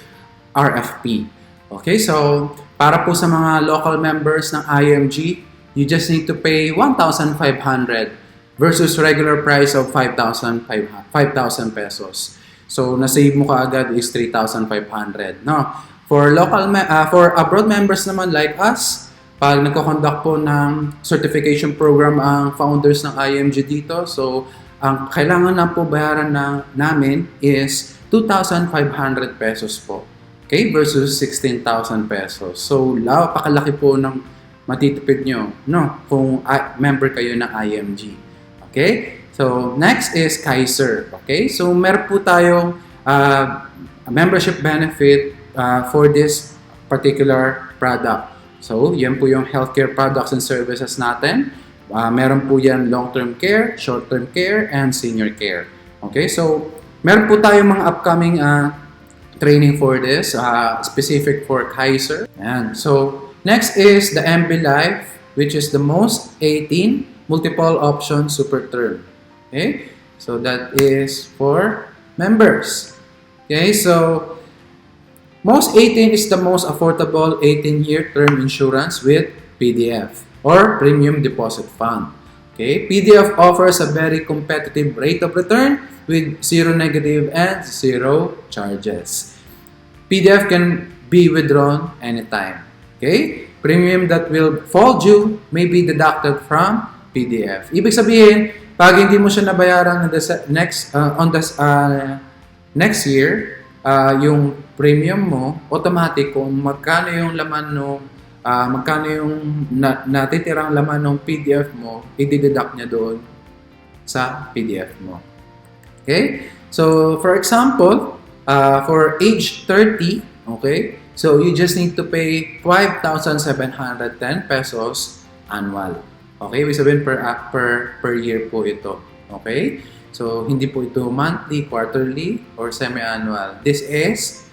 RFP. Okay? So, para po sa mga local members ng IMG, you just need to pay 1,500 versus regular price of 5,000 pesos. So, na-save mo kaagad is 3,500. No? For for abroad members naman like us, pag nagko-conduct po ng certification program ang founders ng IMG dito, so ang kailangan na po bayaran namin is 2,500 pesos po. Okay? Versus 16,000 pesos. So, pakalaki po ng matitipid nyo, no? Kung member kayo ng IMG. Okay? So, next is Kaiser. Okay? So, meron po tayong membership benefit for this particular product. So, yan po yung healthcare products and services natin. Meron po yan long-term care, short-term care, and senior care. Okay? So, meron po tayong mga upcoming training for this, specific for Kaiser. Ayan. So, next is the MB Life, which is the most 18 multiple option super term. Okay? So, that is for members. Okay? So, most 18 is the most affordable 18-year term insurance with PDF or Premium Deposit Fund. Okay? PDF offers a very competitive rate of return with zero negative and zero charges. PDF can be withdrawn anytime. Okay? Premium that will fall due may be deducted from PDF. Ibig sabihin, pag hindi mo siya nabayaran next year, yung premium mo, automatic kung magkano yung laman magkano yung natitirang laman ng PDF mo, i-deduct niya doon sa PDF mo. Okay? So, for example, for age 30, okay, so you just need to pay 5,710 pesos annual. Okay, ibig sabihin per year po ito. Okay? So, hindi po ito monthly, quarterly, or semi-annual. This is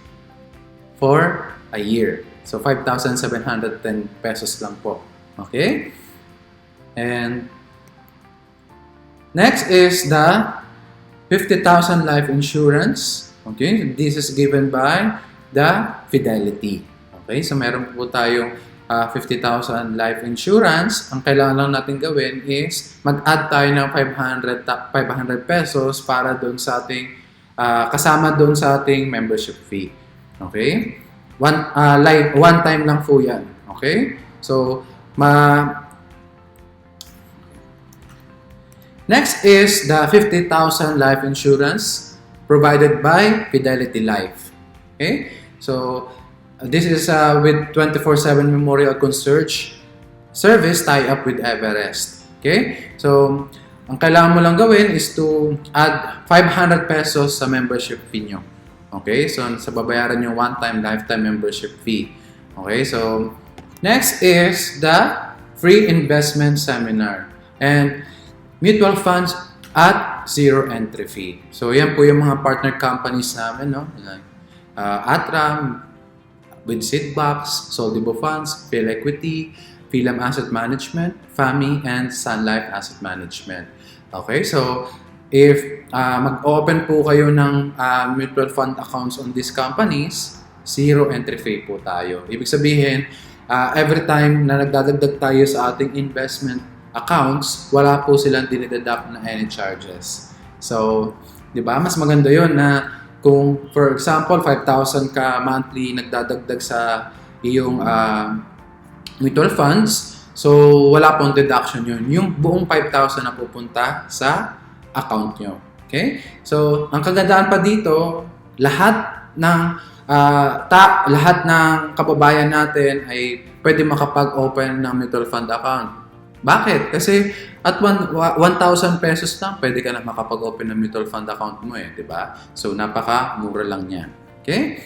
for a year. So, 5,710 pesos lang po. Okay? And next is the 50,000 life insurance. Okay, this is given by the Fidelity. Okay, so meron po tayong 50,000 life insurance. Ang kailangan lang natin gawin is mag-add tayo ng 500 pesos para doon sa ating kasama doon sa ating membership fee. Okay? One time lang po yan. Okay? So, next is the 50,000 life insurance provided by Fidelity Life. Okay? So, this is with 24/7 Memorial Concierge Service tie-up with Everest. Okay? So, ang kailangan mo lang gawin is to add 500 pesos sa membership fee nyo. Okay? So, sa babayaran yung one-time lifetime membership fee. Okay? So, next is the free investment seminar and mutual funds at zero entry fee. So, yan po yung mga partner companies namin, no? Like, Atram, with Seedbox, Soldibo Funds, Phil Equity, Philam Asset Management, FAMI, and Sun Life Asset Management. Okay, so if mag-open po kayo ng mutual fund accounts on these companies, zero entry fee po tayo. Ibig sabihin, every time na nagdadagdag tayo sa ating investment accounts, wala po silang dinideduct na any charges. So, di ba? Mas maganda yon na kung, for example, 5,000 ka monthly nagdadagdag sa iyong mutual funds, so wala pong deduction yun. Yung buong 5,000 na pupunta sa account nyo. Okay? So, ang kagandaan pa dito, lahat ng kababayan natin ay pwede makapag-open ng mutual fund account. Bakit? Kasi at 1,000 pesos lang, pwede ka na makapag-open ng mutual fund account mo eh, di ba? So, napaka-mura lang yan. Okay?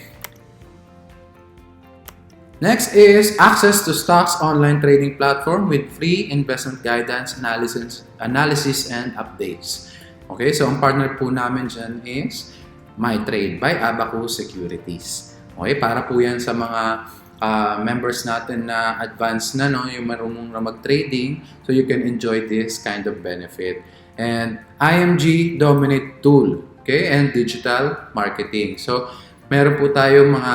Next is access to stocks online trading platform with free investment guidance, analysis, and updates. Okay? So, ang partner po namin dyan is MyTrade by Abacus Securities. Okay? Para po yan sa mga members natin na advanced na, no, yung marunong na mag-trading, so you can enjoy this kind of benefit. And IMG Dominate Tool, okay, and digital marketing. So, meron po tayo mga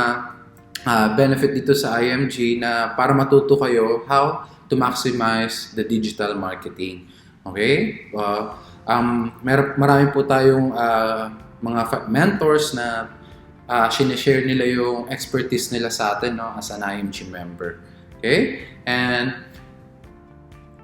benefit dito sa IMG na para matuto kayo how to maximize the digital marketing. Okay? Marami po tayong mga mentors na sinishare nila yung expertise nila sa atin, no, as an IMG member. Okay? And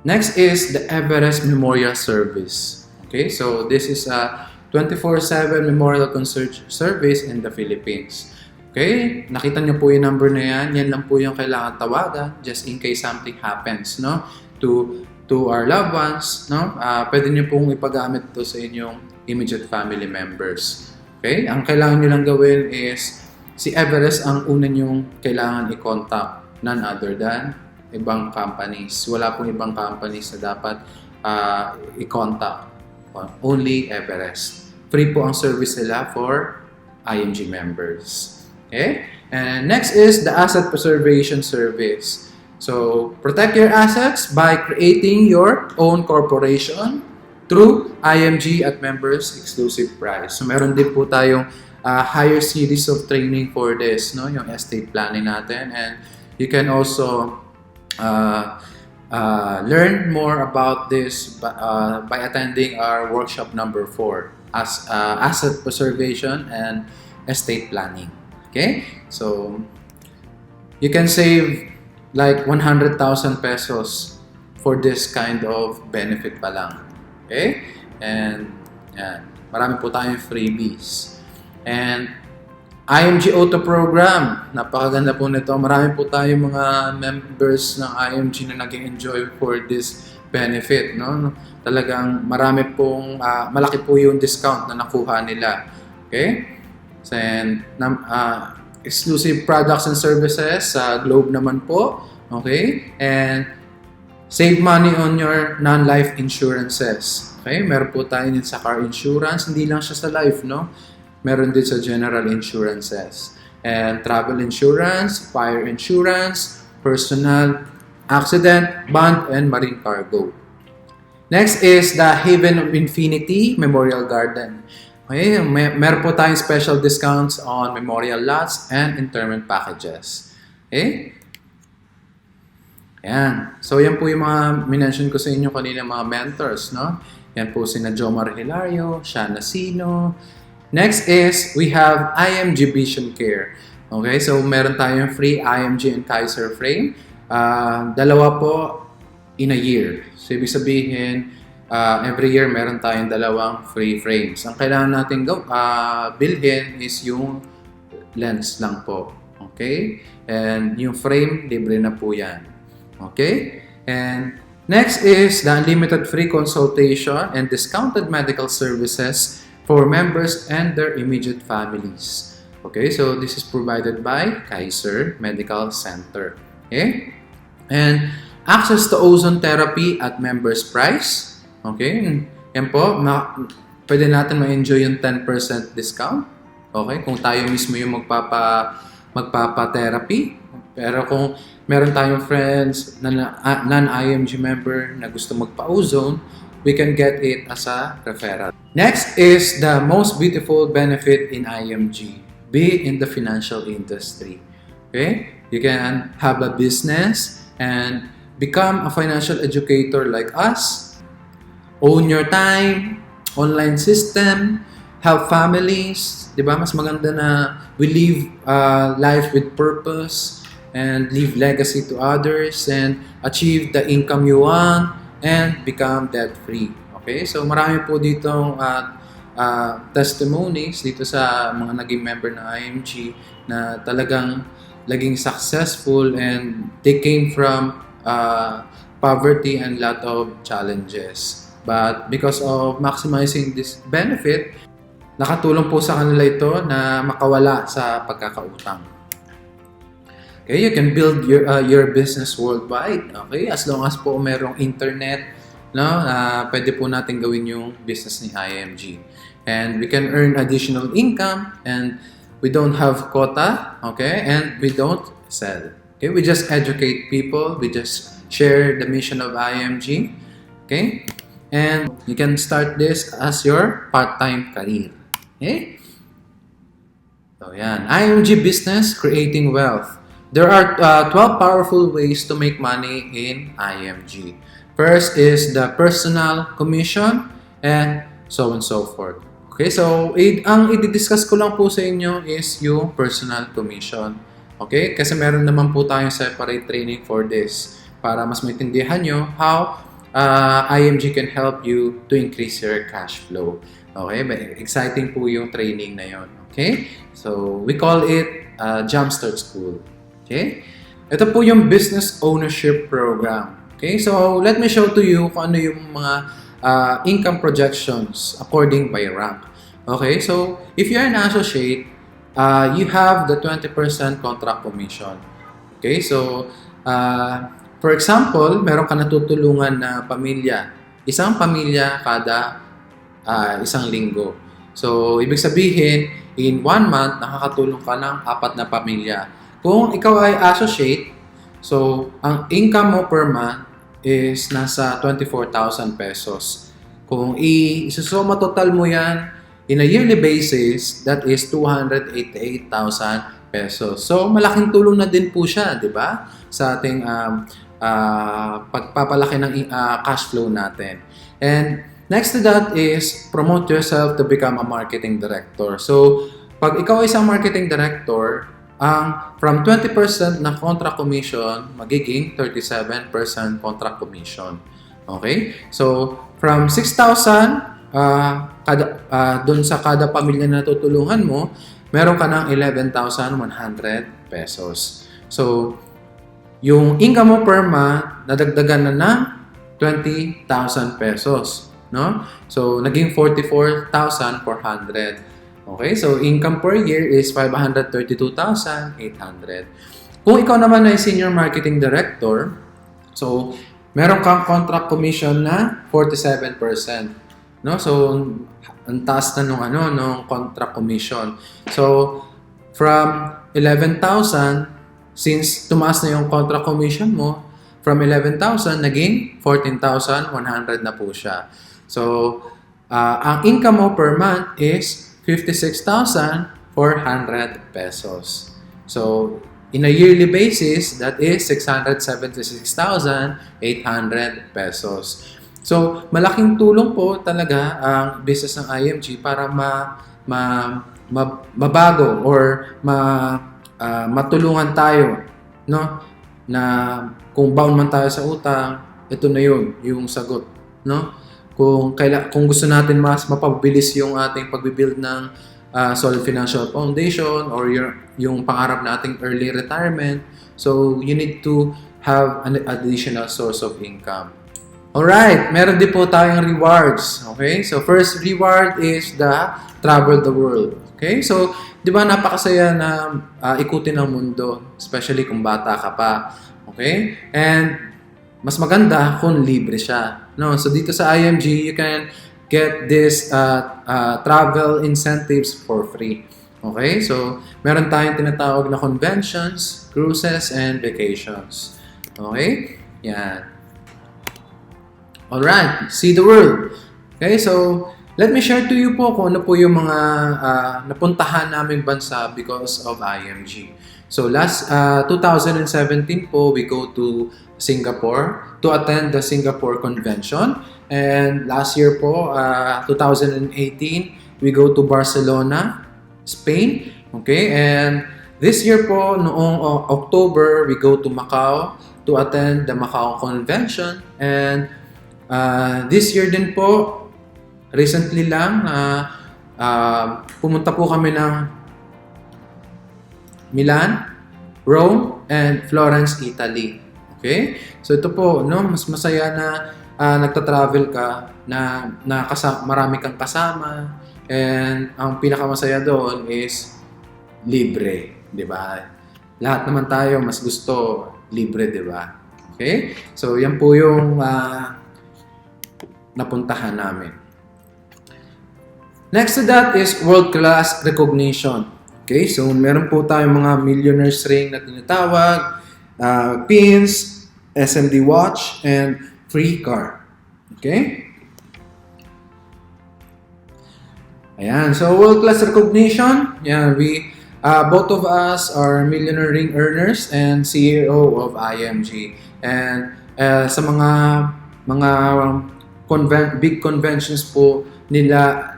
next is the Everest Memorial Service. Okay? So this is a 24/7 memorial concert service in the Philippines. Okay? Nakita niyo po yung number na yan. Yan lang po yung kailangan tawagan just in case something happens, no? To our loved ones, no? Pwede niyo pong ipagamit ito sa inyong immediate family members. Okay? Ang kailangan niyo lang gawin is si Everest ang una niyong kailangan i-contact, none other than ibang companies. Wala pong ibang companies na dapat i-contact. Only Everest. Free po ang service nila for IMG members. Okay? And next is the Asset Preservation Service. So, protect your assets by creating your own corporation through IMG at members exclusive price. So, meron din po tayong higher series of training for this, no? Yung estate planning natin. And you can also learn more about this by attending our workshop number 4 as asset preservation and estate planning. Okay, so you can save like 100,000 pesos for this kind of benefit pa lang. Okay, and yan, marami po tayong freebies. And IMG Auto Program, napakaganda po nito. Marami po tayong mga members ng IMG na nag-enjoy for this benefit, no? Talagang marami pong malaki po yung discount na nakuha nila. Okay? And exclusive products and services sa Globe naman po. Okay? And save money on your non-life insurances. Okay? Meron po tayo din sa car insurance. Hindi lang siya sa life, no? Meron din sa general insurances. And travel insurance, fire insurance, personal accident, bond, and marine cargo. Next is the Haven of Infinity Memorial Garden. Okay, meron po tayong special discounts on memorial lots and interment packages. Okay? Ayan. So, yan po yung mga minention ko sa inyo kanina mga mentors, no? Yan po sina Jomar Hilario, Shana Sino. Next is, we have IMG Vision Care. Okay, so meron tayong free IMG and Kaiser frame. Dalawa po in a year. So, ibig sabihin, every year meron tayong dalawang free frames. Ang kailangan natin bilhin is yung lens lang po. Okay? And yung frame, libre na po yan. Okay? And next is the unlimited free consultation and discounted medical services for members and their immediate families. Okay? So, this is provided by Kaiser Medical Center. Okay? And access to ozone therapy at members price. Okay? Yan po, pwede natin ma-enjoy yung 10% discount. Okay? Kung tayo mismo yung magpapa-therapy. Pero kung meron tayong friends na non-IMG member na gusto magpa-ozone, we can get it as a referral. Next is the most beautiful benefit in IMG. Be in the financial industry. Okay? You can have a business and become a financial educator like us. Own your time, online system, help families, di ba? Mas maganda na we live life with purpose and leave legacy to others and achieve the income you want and become debt-free. Okay? So marami po ditong testimonies dito sa mga naging member ng IMG na talagang naging successful and they came from poverty and lot of challenges. But because of maximizing this benefit, nakatulong po sa kanila ito na makawala sa pagkakautang. Okay, you can build your business worldwide. Okay, as long as po merong internet, no, pwede po natin gawin yung business ni IMG. And we can earn additional income and we don't have quota, okay, and we don't sell. Okay, we just educate people, we just share the mission of IMG. Okay? And you can start this as your part-time career. Okay? So, yan. IMG Business, Creating Wealth. There are 12 powerful ways to make money in IMG. First is the personal commission and so on and so forth. Okay, so ang i-discuss ko lang po sa inyo is yung personal commission. Okay, kasi meron naman po tayong separate training for this para mas maintindihan nyo how IMG can help you to increase your cash flow. Okay, exciting po yung training na yon. Okay, so we call it Jumpstart School. Okay, ito po yung Business Ownership Program. Okay, so let me show to you kung ano yung mga income projections according by rank. Okay, so if you're an associate, you have the 20% contract commission. Okay, so for example, meron ka natutulungan na pamilya. Isang pamilya kada isang linggo. So, ibig sabihin, in 1 month, nakakatulong ka ng 4 na pamilya. Kung ikaw ay associate, so, ang income mo per month is nasa 24,000 pesos. Kung isusoma total mo yan, in a yearly basis, that is 288,000 pesos. So, malaking tulong na din po siya, di ba? Sa ating pagpapalaki ng cash flow natin. And next to that is promote yourself to become a marketing director. So, pag ikaw ay isang marketing director, from 20% na contract commission, magiging 37% contract commission. Okay? So, from 6,000 dun sa kada pamilya na tutulungan mo, meron ka ng 11,100 pesos. So, yung income mo per month, nadagdagan na ng 20,000 pesos. No? So, naging 44,400. Okay, so income per year is 532,800. Kung ikaw naman ay senior marketing director, so meron kang contract commission na 47%. No? So ang taas na nung contract commission. So from 11,000, since tumaas na yung contract commission mo, from 11,000 naging 14,100 na po siya. So ang income mo per month is 56,400 pesos. So, in a yearly basis, that is 676,800 pesos. So, malaking tulong po talaga ang business ng IMG para mabago or matulungan tayo, no? Na kung bound man tayo sa utang, ito na yung sagot, no? Kung gusto natin mas mapabilis yung ating pagbibuild ng solid financial foundation or yung pangarap nating early retirement, so you need to have an additional source of income. Alright, meron din po tayong rewards. Okay, so first reward is the travel the world. Okay, so di ba napakasaya na ikutin ang mundo, especially kung bata ka pa. Okay, and mas maganda kung libre siya. No, so dito sa IMG, you can get this travel incentives for free. Okay? So, meron tayong tinatawag na conventions, cruises, and vacations. Okay? Yan. Alright. See the world. Okay? So, let me share to you po kung ano po yung mga napuntahan naming bansa because of IMG. So, last 2017 po, we go to Singapore to attend the Singapore Convention. And last year po, 2018, we go to Barcelona, Spain. Okay, and this year po, noong October, we go to Macau to attend the Macau Convention. And this year din po, recently lang, pumunta po kami ng Milan, Rome, and Florence, Italy. Okay? So ito po, no, mas masaya na nagta-travel ka na marami kang kasama, and ang pinakamasaya doon is libre, 'di ba? Lahat naman tayo mas gusto libre, 'di ba? Okay? So yan po yung napuntahan namin. Next to that is world-class recognition. Okay? So meron po tayong mga millionaires ring na tinatawag, pins, SMD watch, and free car. Okay? Ayan. So, world-class recognition. Yeah, both of us are millionaire ring earners and CEO of IMG. And sa mga big conventions po nila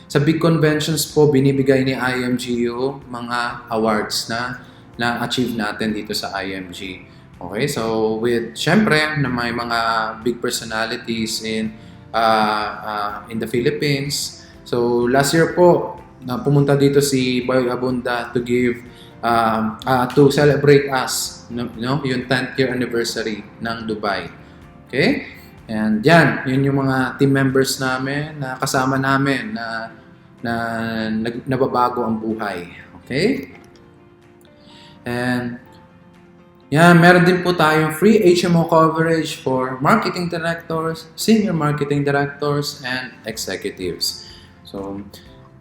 sa big conventions po, binibigay ni IMG yung mga awards na na-achieve natin dito sa IMG. Okay, so syempre, na may mga big personalities in the Philippines. So, last year po, pumunta dito si Boy Abunda to give, to celebrate us, yung 10th year anniversary ng Dubai. Okay? And yun yung mga team members namin na kasama namin na nababago ang buhay. Okay? And meron din po tayong free HMO coverage for marketing directors, senior marketing directors, and executives. So,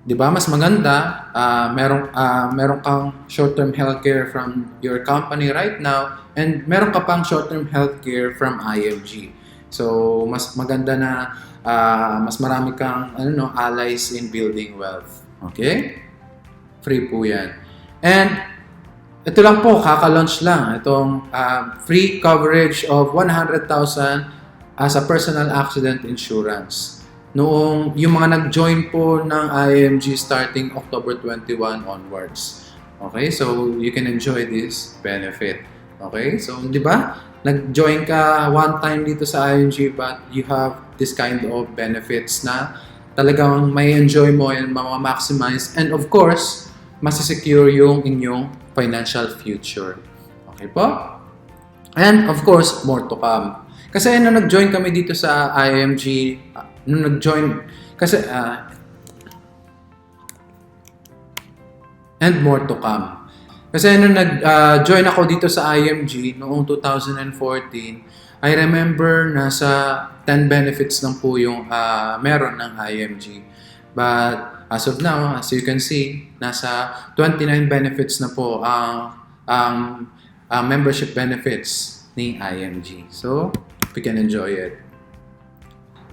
di ba mas maganda, meron kang short-term healthcare from your company right now, and meron ka pang short-term healthcare from IMG. So, mas maganda na mas marami kang allies in building wealth. Okay? Free po yan. And ito lang po, kaka-launch lang. Itong free coverage of 100,000 as a personal accident insurance. Noong yung mga nag-join po ng IMG starting October 21 onwards. Okay, so you can enjoy this benefit. Okay, so di ba? Nag-join ka one time dito sa IMG but you have this kind of benefits na talagang may enjoy mo and ma-maximize. And of course, masisecure yung inyong financial future. Okay po? And of course, more to come. Kasi nung nag-join kami dito sa IMG, and more to come. Kasi nung nag-join ako dito sa IMG noong 2014, I remember nasa 10 benefits lang po yung meron ng IMG. But as of now, as you can see, nasa 29 benefits na po ang membership benefits ni IMG. So, we can enjoy it.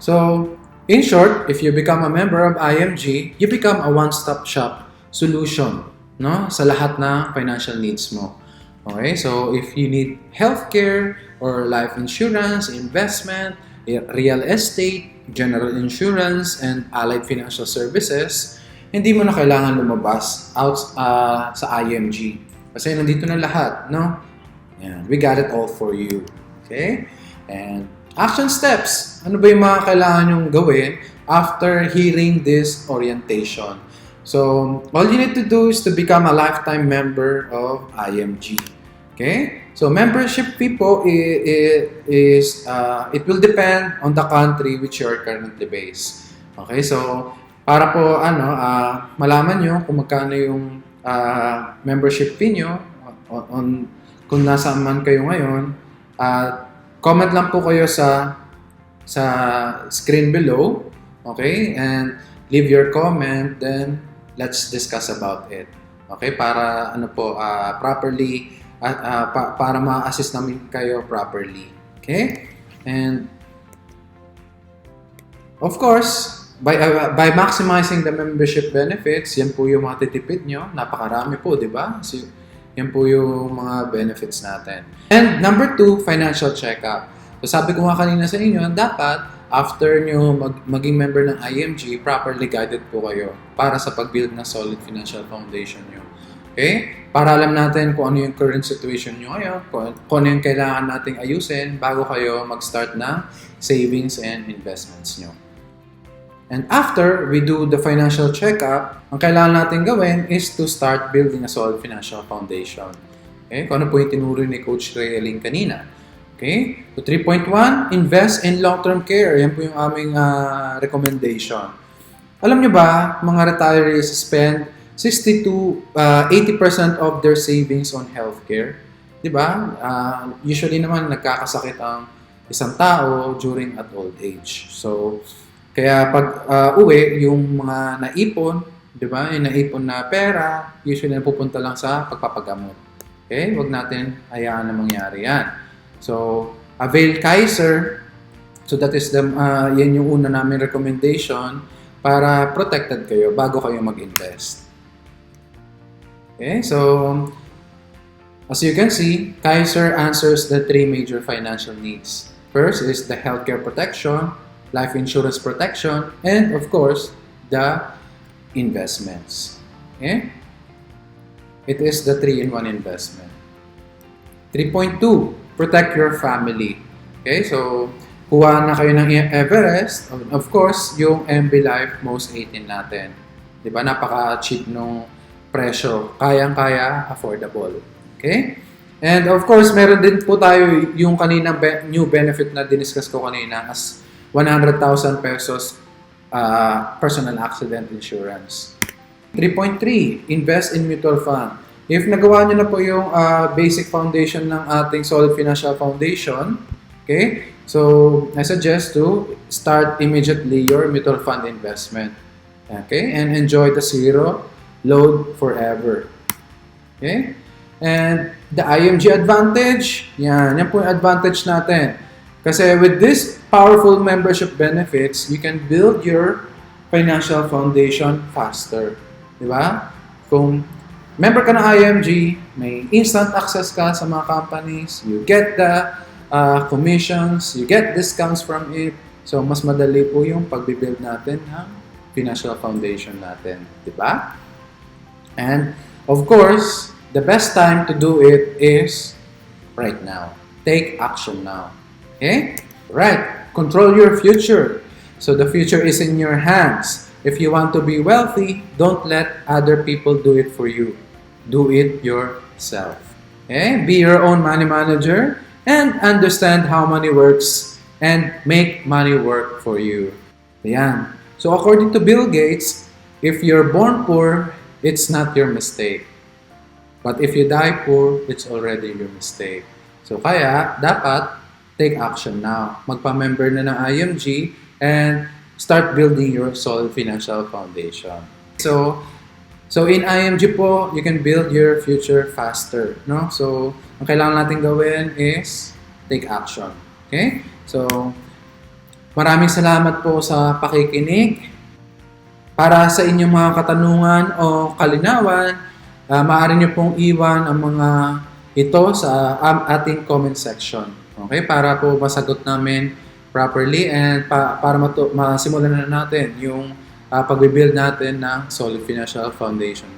So, in short, if you become a member of IMG, you become a one-stop shop solution, no, sa lahat ng financial needs mo. Okay? So, if you need healthcare or life insurance, investment, real estate, general insurance, and allied financial services, hindi mo na kailangan lumabas out sa IMG. Kasi nandito na lahat, no? Yan. We got it all for you. Okay? And action steps. Ano ba yung mga kailangan nyong gawin after hearing this orientation? So, all you need to do is to become a lifetime member of IMG. Okay? So, membership fee po it will depend on the country which you are currently based. Okay? So, para po malaman nyo kung magkano yung membership fee nyo kung nasaan man kayo ngayon, comment lang po kayo sa screen below. Okay? And leave your comment, then let's discuss about it. Okay? Para properly para ma-assist namin kayo properly. Okay? And of course, by maximizing the membership benefits, yan po yung mga titipid nyo. Napakarami po, di ba? So, yan po yung mga benefits natin. And number 2, financial checkup. So sabi ko nga kanina sa inyo, dapat after nyo maging member ng IMG, properly guided po kayo para sa pag-build ng solid financial foundation nyo. Okay? Para alam natin kung ano yung current situation nyo ngayon, kung ano yung kailangan nating ayusin bago kayo mag-start ng savings and investments nyo. And after we do the financial checkup, ang kailangan natin gawin is to start building a solid financial foundation. Okay? Kung ano po yung tinuro ni Coach Realyn kanina. Okay? So 3.1, invest in long-term care. Yan po yung aming recommendation. Alam nyo ba, mga retirees spend 60 to 80% of their savings on healthcare. Diba? Usually naman nagkakasakit ang isang tao during at old age. So, kaya pag uwi, yung mga naipon, diba? Yung naipon na pera, usually napupunta lang sa pagpapagamot. Okay? Huwag natin hayaan na mangyari yan. So, avail Kaiser. So, that is yan yung una namin recommendation para protected kayo bago kayo mag-invest. Okay, so as you can see, Kaiser answers the 3 major financial needs. First is the healthcare protection, life insurance protection, and of course, the investments. Okay? It is the 3-in-1 investment. 3.2, protect your family. Okay, so kuha na kayo ng Everest. Of course, yung MB Life Most 18 natin. Di ba? Napaka-cheap nung presyo. Kayang-kaya, affordable. Okay? And of course, meron din po tayo yung kaninang new benefit na diniscuss ko kanina as 100,000 pesos personal accident insurance. 3.3, invest in mutual fund. If nagawa nyo na po yung basic foundation ng ating Solid Financial Foundation, okay, so I suggest to start immediately your mutual fund investment. Okay, and enjoy the zero load forever. Okay, and the IMG advantage, yan po yung advantage natin. Kasi with this powerful membership benefits, you can build your financial foundation faster. Di ba? Kung member ka ng IMG, may instant access ka sa mga companies, you get the commissions, you get discounts from it. So, mas madali po yung pag-build natin ng financial foundation natin. Di ba? And, of course, the best time to do it is right now. Take action now. Okay? Right. Control your future. So, the future is in your hands. If you want to be wealthy, don't let other people do it for you. Do it yourself. Okay? Be your own money manager and understand how money works and make money work for you. Ayan. So according to Bill Gates, if you're born poor, it's not your mistake. But if you die poor, it's already your mistake. So kaya, dapat take action now. Magpa-member na ng IMG and start building your solid financial foundation. So in IMG po, you can build your future faster, no? So ang kailangan natin gawin is take action. Okay? So maraming salamat po sa pakikinig. Para sa inyong mga katanungan o kalinawan, maaari niyo pong iwan ang mga ito sa ating comment section. Okay? Para po masagot namin properly and para masimulan na natin yung pag-build natin ng solid financial foundation.